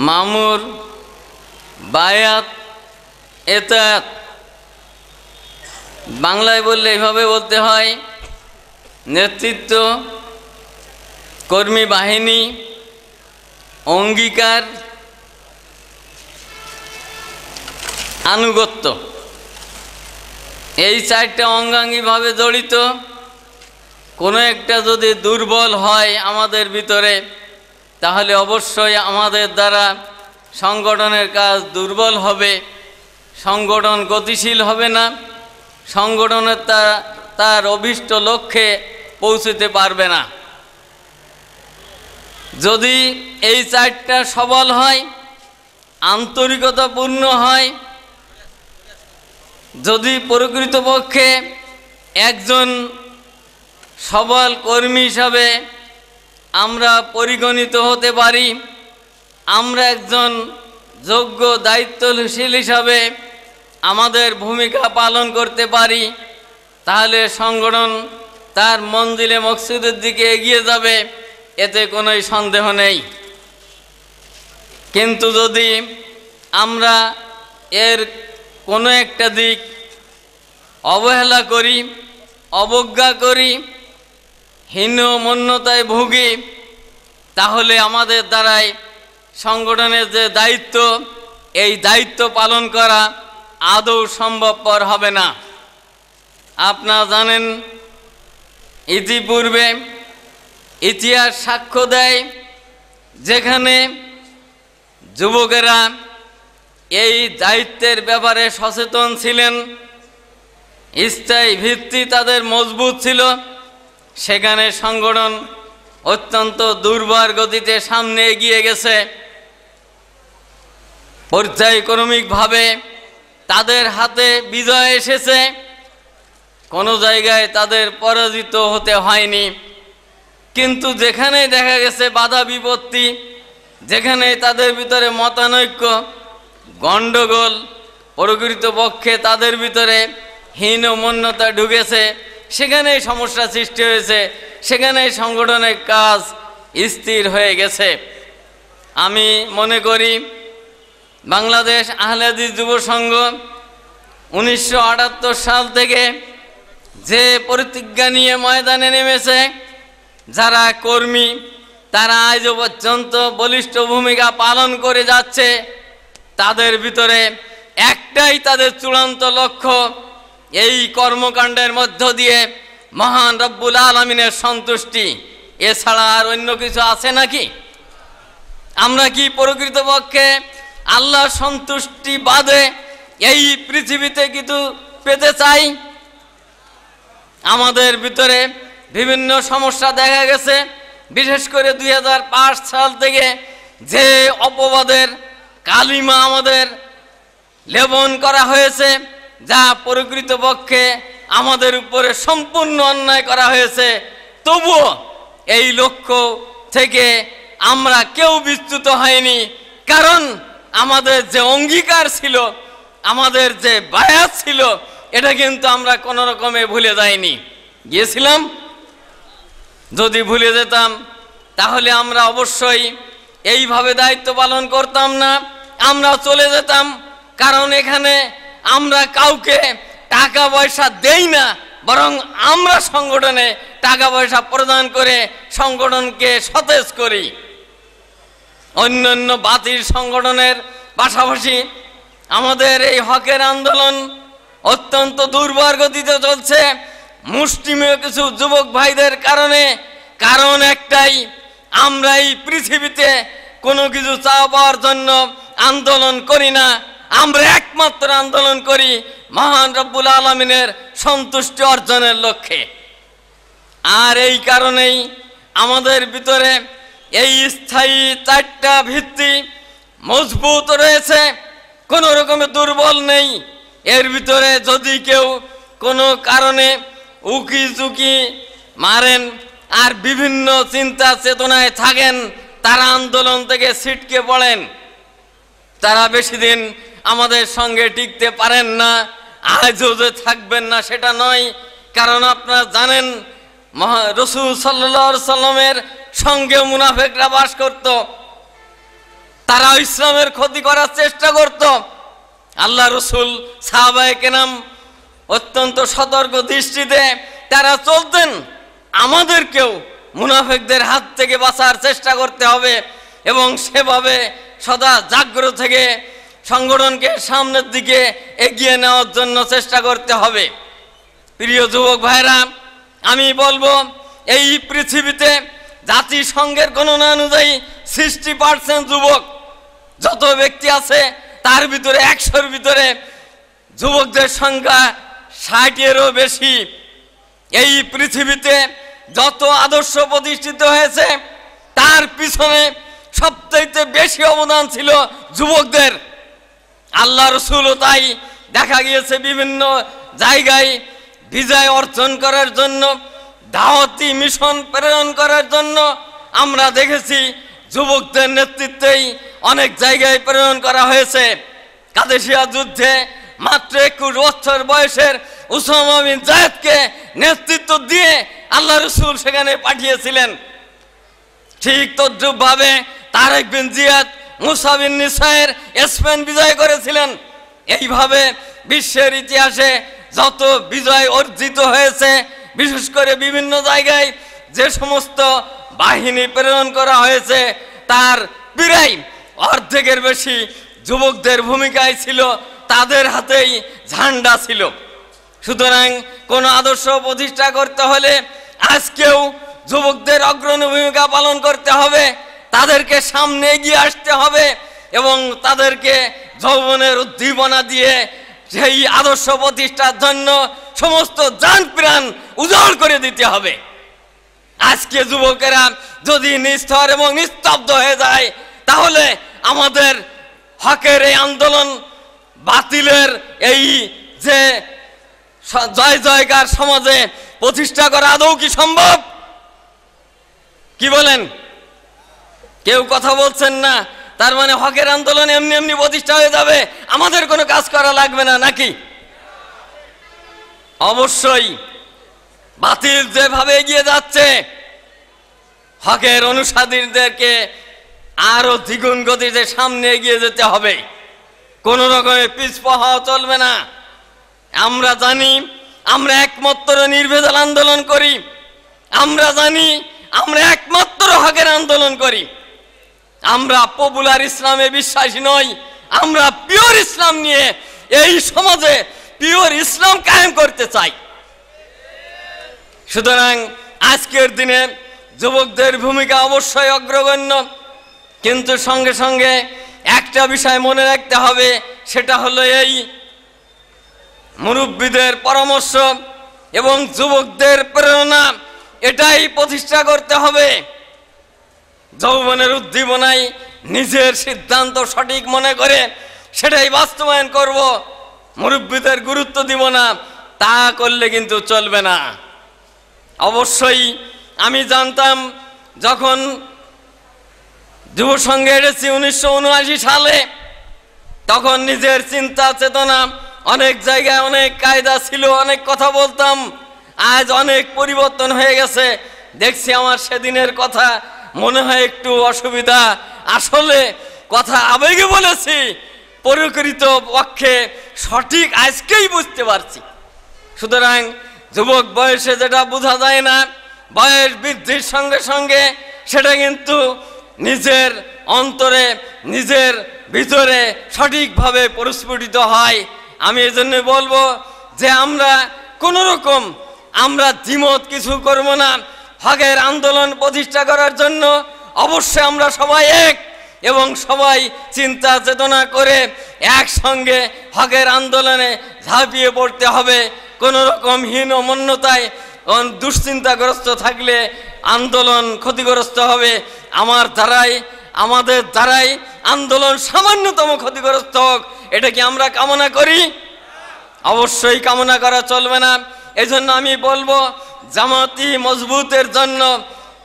মামুর, বায়াত, এতায়াত। বাংলায় বললে এইভাবে বলতে হয়: নেতৃত্ব, কর্মী বাহিনী, অঙ্গীকার, আনুগত্য। এই 4টা অঙ্গাঙ্গিভাবে জড়িত। কোনো একটা যদি দুর্বল হয় আমাদের ভিতরে, তাহলে অবশ্যই আমাদের দ্বারা সংগঠনের কাজ দুর্বল হবে, সংগঠন গতিশীল হবে না, সংগঠনের তার অভীষ্ট লক্ষ্যে পৌঁছতে পারবে না। যদি এই 4টা সবল হয়, আন্তরিকতাপূর্ণ হয়, যদি প্রকৃতপক্ষে একজন সবল কর্মী হিসাবে আমরা পরিগণিত হতে পারি, আমরা একজন যোগ্য দায়িত্বশীল হিসাবে আমাদের ভূমিকা পালন করতে পারি, তাহলে সংগঠন তার মঞ্জিলে মকসুদের দিকে এগিয়ে যাবে, এতে কোনো সন্দেহ নেই। কিন্তু যদি আমরা এর কোনো একটা দিক অবহেলা করি, অবজ্ঞা করি, হীনমন্যতায় ভুগি, তাহলে আমাদের দ্বারাই সংগঠনের যে দায়িত্ব, এই দায়িত্ব পালন করা আদৌ সম্ভবপর হবে না। আপনারা জানেন, ইতিপূর্বে ইতিহাস সাক্ষ্য দেয়, যেখানে যুবকেরা এই দায়িত্বের ব্যাপারে সচেতন ছিলেন, স্থায়ী ভিত্তি তাদের মজবুত ছিল, সেখানে সংগঠন অত্যন্ত দুর্বার গতিতে সামনে এগিয়ে গেছে। পর্যায়ক্রমিকভাবে তাদের হাতে বিজয় এসেছে, কোনো জায়গায় তাদের পরাজিত হতে হয়নি। কিন্তু যেখানে দেখা গেছে বাধা বিপত্তি, যেখানে তাদের ভিতরে মতানৈক্য, গণ্ডগোল, প্রকৃতপক্ষে তাদের ভিতরে হীনমন্যতা ঢুকেছে, সেখানেই সমস্যা সৃষ্টি হয়েছে, সেখানেই সংগঠনের কাজ স্থির হয়ে গেছে। আমি মনে করি বাংলাদেশ আহলে হাদিস যুব সংঘ 1978 সাল থেকে যে প্রতিজ্ঞা নিয়ে ময়দানে নেমেছে, যারা কর্মী তারা আজও পর্যন্ত বলিষ্ঠ ভূমিকা পালন করে যাচ্ছে। তাদের ভিতরে একটাই তাদের চূড়ান্ত লক্ষ্য, এই কর্মকাণ্ডের মধ্য দিয়ে মহান রব্বুল আলামিনের সন্তুষ্টি। এছাড়া আর অন্য কিছু আছে নাকি? আমরা কি প্রকৃতপক্ষে আল্লাহর সন্তুষ্টি বাদে এই পৃথিবীতে কিছু পেতে চাই? আমাদের ভিতরে বিভিন্ন সমস্যা দেখা গেছে, বিশেষ করে 2005 সাল থেকে যে অপবাদের কালিমা আমাদের লেপন করা হয়েছে, যা প্রকৃতপক্ষে আমাদের উপরে সম্পূর্ণ অন্যায় করা হয়েছে, তবুও এই লক্ষ্য থেকে আমরা কেউ বিচ্যুত হয়নি। কারণ আমাদের যে অঙ্গীকার ছিল, আমাদের যে বায়াত ছিল, এটা কিন্তু আমরা কোনো রকমে ভুলে যাইনি। গিয়েছিলাম, যদি ভুলে যেতাম তাহলে আমরা অবশ্যই এইভাবে দায়িত্ব পালন করতাম না, আমরা চলে যেতাম। কারণ এখানে আমরা কাউকে টাকা পয়সা দেই না, বরং আমরা সংগঠনে টাকা পয়সা প্রদান করে সংগঠনকে সতেজ করি। অন্যান্য বাতিল সংগঠনের পাশাপাশি আমাদের এই হকের আন্দোলন অত্যন্ত দুর্বার গতিতে চলছে মুষ্টিমেয় কিছু যুবক ভাইদের কারণে। কারণ একটাই, আমরা এই পৃথিবীতে কোনো কিছু চাওয়া পাওয়ার জন্য আন্দোলন করি না, আমরা একমাত্র আন্দোলন করি মহান রব্বুল আলামিনের সন্তুষ্টি অর্জনের লক্ষ্যে। আর এই কারণেই আমাদের ভিতরে এই স্থায়ী 4টা ভিত্তি মজবুত রয়েছে, কোনো রকমের দুর্বল নেই। এর ভিতরে যদি কেউ কোনো কারণে উকি চুকি মারেন আর বিভিন্ন চিন্তা চেতনায় থাকেন, তারা আন্দোলন থেকে ছিটকে পড়েন, তারা বেশি দিন আমাদের সঙ্গে টিকতে পারেন না। আজও যে থাকবেন না সেটা নয়, কারণ আপনারা জানেন রাসূল সাল্লাল্লাহু আলাইহি সাল্লামের সঙ্গে মুনাফিকরা বাস করত, তারা ইসলামের ক্ষতি করার চেষ্টা করত। আল্লাহ রাসূল সাহাবায়ে কেরাম অত্যন্ত সতর্ক দৃষ্টিতে তারা চলতেন। আমাদেরকেও মুনাফিকদের হাত থেকে বাঁচার চেষ্টা করতে হবে এবং সেভাবে সদা জাগ্রত থেকে সংগঠনকে সামনের দিকে এগিয়ে নেওয়ার জন্য চেষ্টা করতে হবে। প্রিয় যুবক ভাইরা, আমি বলবো এই পৃথিবীতে জাতিসংঘের গণনা অনুযায়ী 60% যুবক যত ব্যক্তি আছে, তার ভিতরে 100-র ভিতরে যুবকদের সংখ্যা 60-এরও বেশি। এই পৃথিবীতে যত আদর্শ প্রতিষ্ঠিত হয়েছে, তার পিছনে সবচাইতে বেশি অবদান ছিল যুবকদের। আল্লাহ রাসূলও তাই দেখা গিয়েছে বিভিন্ন জায়গায় বিজয় অর্জন করার জন্য, দাওয়াতি মিশন প্রেরণ করার জন্য আমরা দেখেছি যুবকদের নেতৃত্বেই অনেক জায়গায় প্রেরণ করা হয়েছে। কাদেসিয়া যুদ্ধে মাত্র 21 বছর বয়সের উসামা বিন যায়েদকে নেতৃত্ব দিয়ে আল্লাহ রাসূল সেখানে পাঠিয়েছিলেন। ঠিক তদ্রূপভাবে তারেক বিন জিয়াদ মুসা বিন নিসায়ের স্পেন বিজয় করেছিলেন। এইভাবে বিশ্বের ইতিহাসে যত বিজয় অর্জিত হয়েছে, বিশেষ করে বিভিন্ন জায়গায় যে সমস্ত বাহিনী প্রেরণ করা হয়েছে, তার প্রায় অর্ধেকের বেশি যুবকদের ভূমিকায় ছিল, তাদের হাতেই ঝান্ডা ছিল। সুতরাং কোনো আদর্শ প্রতিষ্ঠা করতে হলে আজকেও যুবকদের অগ্রণী ভূমিকা পালন করতে হবে, তাদেরকে সামনে এগিয়ে আসতে হবে এবং তাদেরকে যৌবনের উদ্দীপনা দিয়ে সেই আদর্শ প্রতিষ্ঠার জন্য সমস্ত জান প্রাণ উজাড় করে দিতে হবে। আজকে যুবকেরা যদি নিস্তর এবং নিস্তব্ধ হয়ে যায়, তাহলে আমাদের হকের এই আন্দোলন, বাতিলের এই যে জয় জয়কার সমাজে প্রতিষ্ঠা করা আদৌ কি সম্ভব? কি বলেন? কেউ কথা বলছেন না। তার মানে হকের আন্দোলন এমনি এমনি প্রতিষ্ঠা হয়ে যাবে, আমাদের কোনো কাজ করা লাগবে না নাকি? অবশ্যই বাতিল যেভাবে এগিয়ে যাচ্ছে, হকের অনুসারীদেরকে আরো দ্বিগুণ গতিতে সামনে এগিয়ে যেতে হবে, কোনো রকমের পিছপা হওয়া চলবে না। আমরা জানি আমরা একমাত্র নির্ভেজাল আন্দোলন করি, আমরা জানি আমরা একমাত্র হকের আন্দোলন করি। আমরা পপুলার ইসলামে বিশ্বাসী নই, আমরা পিওর ইসলাম নিয়ে এই সমাজে পিওর ইসলাম কায়েম করতে চাই। সুতরাং আজকের দিনে যুবকদের ভূমিকা অবশ্যই অগ্রগণ্য, কিন্তু সঙ্গে সঙ্গে একটা বিষয় মনে রাখতে হবে, সেটা হলো এই মুরব্বীদের পরামর্শ এবং যুবকদের প্রেরণা, এটাই প্রতিষ্ঠা করতে হবে। যৌবনের উদ্দীপনায় নিজের সিদ্ধান্ত সঠিক মনে করে সেটাই বাস্তবায়ন করব, মুরব্বীদের গুরুত্ব দিব না, তা করলে কিন্তু চলবে না। অবশ্যই আমি জানতাম যখন যুব সংঘে এসেছি 1979 সালে, তখন নিজের চিন্তা চেতনা অনেক জায়গায় অনেক কায়দা ছিল, অনেক কথা বলতাম। আজ অনেক পরিবর্তন হয়ে গেছে, দেখছি আমার সেদিনের কথা মনে হয় একটু অসুবিধা। আসলে কথা আবেগে বলেছি, প্রকৃত পক্ষে সঠিক আজকেই বুঝতে পারছি। সুতরাং যুবক বয়সে যেটা বোঝা যায় না, বয়স বৃদ্ধির সঙ্গে সঙ্গে সেটা কিন্তু নিজের অন্তরে, নিজের ভিতরে সঠিকভাবে পরিস্ফুটিত হয়। আমি এই জন্য বলবো যে আমরা কোনো রকম আমরা দ্বিমত কিছু করব না। হকের আন্দোলন প্রতিষ্ঠা করার জন্য অবশ্যই আমরা সবাই এক এবং সবাই চিন্তা চেতনা করে একসঙ্গে হকের আন্দোলনে ঝাঁপিয়ে পড়তে হবে। কোনো রকম হীনমন্যতায় দুশ্চিন্তাগ্রস্ত থাকলে আন্দোলন ক্ষতিগ্রস্ত হবে। আমাদের দ্বারাই আন্দোলন সামান্যতম ক্ষতিগ্রস্ত হোক, এটা কি আমরা কামনা করি? অবশ্যই কামনা করা চলবে না। এই জন্য আমি বলবো, জামাতি মজবুতের জন্য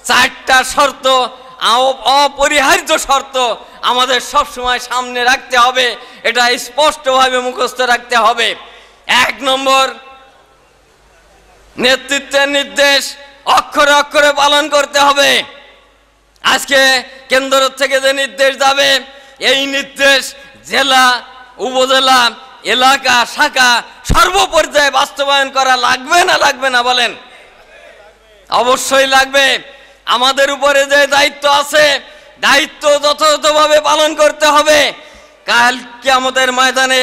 4টা শর্ত, অপরিহার্য শর্ত আমাদের সবসময় সামনে রাখতে হবে, এটা স্পষ্টভাবে মুখস্থ রাখতে হবে। 1 নম্বর, নেতৃত্বের নির্দেশ অক্ষরে অক্ষরে পালন করতে হবে। আজকে কেন্দ্র থেকে যে নির্দেশ যাবে, এই নির্দেশ জেলা, উপজেলা, এলাকা, শাখা সর্বপর্যায়ে বাস্তবায়ন করা লাগবে না লাগবে না বলেন? অবশ্যই লাগবে। আমাদের উপরে যে দায়িত্ব আছে, দায়িত্ব যথাযথভাবে পালন করতে হবে। কাল কিয়ামতের ময়দানে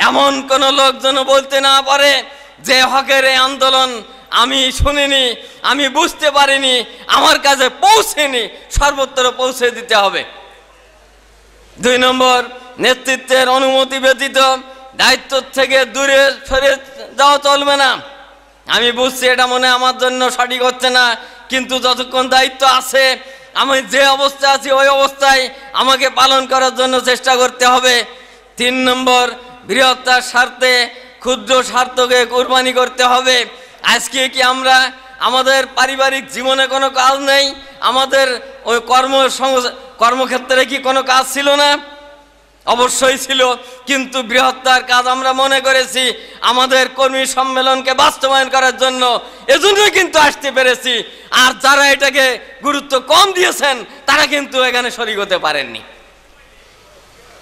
এমন কোন লোক যেন বলতে না পারে যে হকের এই আন্দোলন আমি শুনিনি, আমি বুঝতে পারিনি, আমার কাছে পৌঁছেনি। সর্বত্র পৌঁছে দিতে হবে। 2 নম্বর, নেতৃত্বের অনুমতি ব্যতীত দায়িত্ব থেকে দূরে সরে যাওয়া চলবে না। আমি বুঝছি এটা মনে আমার জন্য সঠিক হচ্ছে না, কিন্তু যতক্ষণ দায়িত্ব আছে, আমি যে অবস্থায় আছি ওই অবস্থায় আমাকে পালন করার জন্য চেষ্টা করতে হবে। 3 নম্বর, বৃহত্তর স্বার্থে ক্ষুদ্র স্বার্থকে কুরবানি করতে হবে। আজকে কি আমরা আমাদের পারিবারিক জীবনে কোনো কাজ নেই? আমাদের ওই কর্মক্ষেত্রে কি কোনো কাজ ছিল না? অবশ্যই ছিল, কিন্তু বৃহত্তর কাজ আমরা মনে করেছি আমাদের কর্মী সম্মেলনকে বাস্তবায়ন করার জন্য, এজন্যই কিন্তু আসতে পেরেছি। আর যারা এটাকে গুরুত্ব কম দিয়েছেন, তারা কিন্তু এখানে শরীক হতে পারেননি।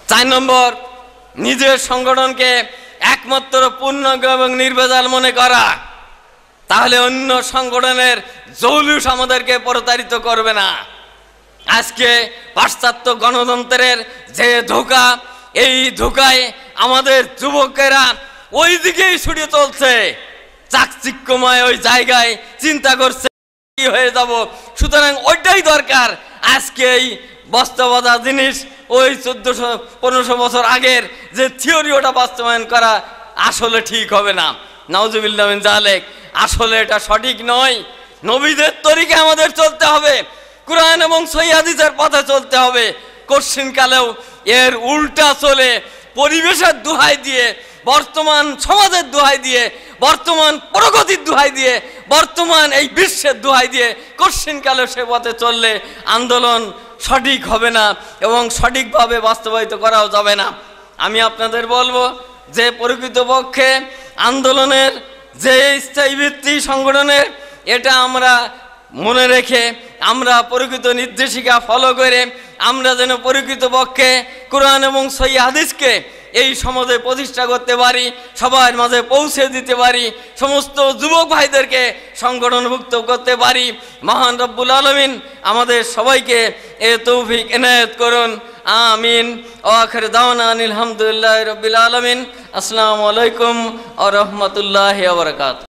4 নম্বর, নিজের সংগঠনকে একমাত্র পূর্ণাঙ্গ এবং নির্ভেজাল মনে করা, তাহলে অন্য সংগঠনের জৌলুস আমাদেরকে প্রতারিত করবে না। আজকে পাশ্চাত্য গণতন্ত্রের যে ধোঁকা, এই ধোঁকায় আমাদের যুবকেরা ওই দিকেই ছুটে চলছে, চাকচিক্যময় ওই জায়গায় চিন্তা করছে কি হয়ে যাব। সুতরাং ওইটাই দরকার। আজকে এই বাস্তবতা জিনিস ওই 1400-1500 বছর আগের যে থিওরি, ওটা বাস্তবায়ন করা আসলে ঠিক হবে না। নাউজুবিল্লাহ মিন যালিক, আসলে এটা সঠিক নয়। নবীদের তরিকে আমাদের চলতে হবে, কুরআন এবং সহিহ হাদিসের পথে চলতে হবে। কোশ্চিনকালেও এর উল্টা চলে পরিবেশের দোহাই দিয়ে, বর্তমান সমাজের দোহাই দিয়ে, বর্তমান প্রগতির দোহাই দিয়ে, বর্তমান এই বিশ্বের দোহাই দিয়ে কোশ্চিনকালেও সে পথে চললে আন্দোলন সঠিক হবে না এবং সঠিকভাবে বাস্তবায়িত করাও যাবে না। আমি আপনাদের বলবো যে প্রকৃতপক্ষে আন্দোলনের যে স্থায়ী ভিত্তি সংগঠনের, এটা আমরা মনে রেখে আমরা প্রকৃত নির্দেশিকা ফলো করে আমরা যেন প্রকৃতপক্ষে কোরআন এবং সহিহ হাদিসকে এই সমাজে প্রতিষ্ঠা করতে পারি, সবার মাঝে পৌঁছে দিতে পারি, সমস্ত যুবক ভাইদেরকে সংগঠনভুক্ত করতে পারি। মহান রব্বুল আলামিন আমাদের সবাইকে এ তৌফিক এনায়েত করুন, আমিন। আখির দাওয়ানা আলহামদুলিল্লাহি রাব্বিল আলামিন। আসসালামু আলাইকুম ওয়া রাহমাতুল্লাহি ওয়া বারাকাতুহু।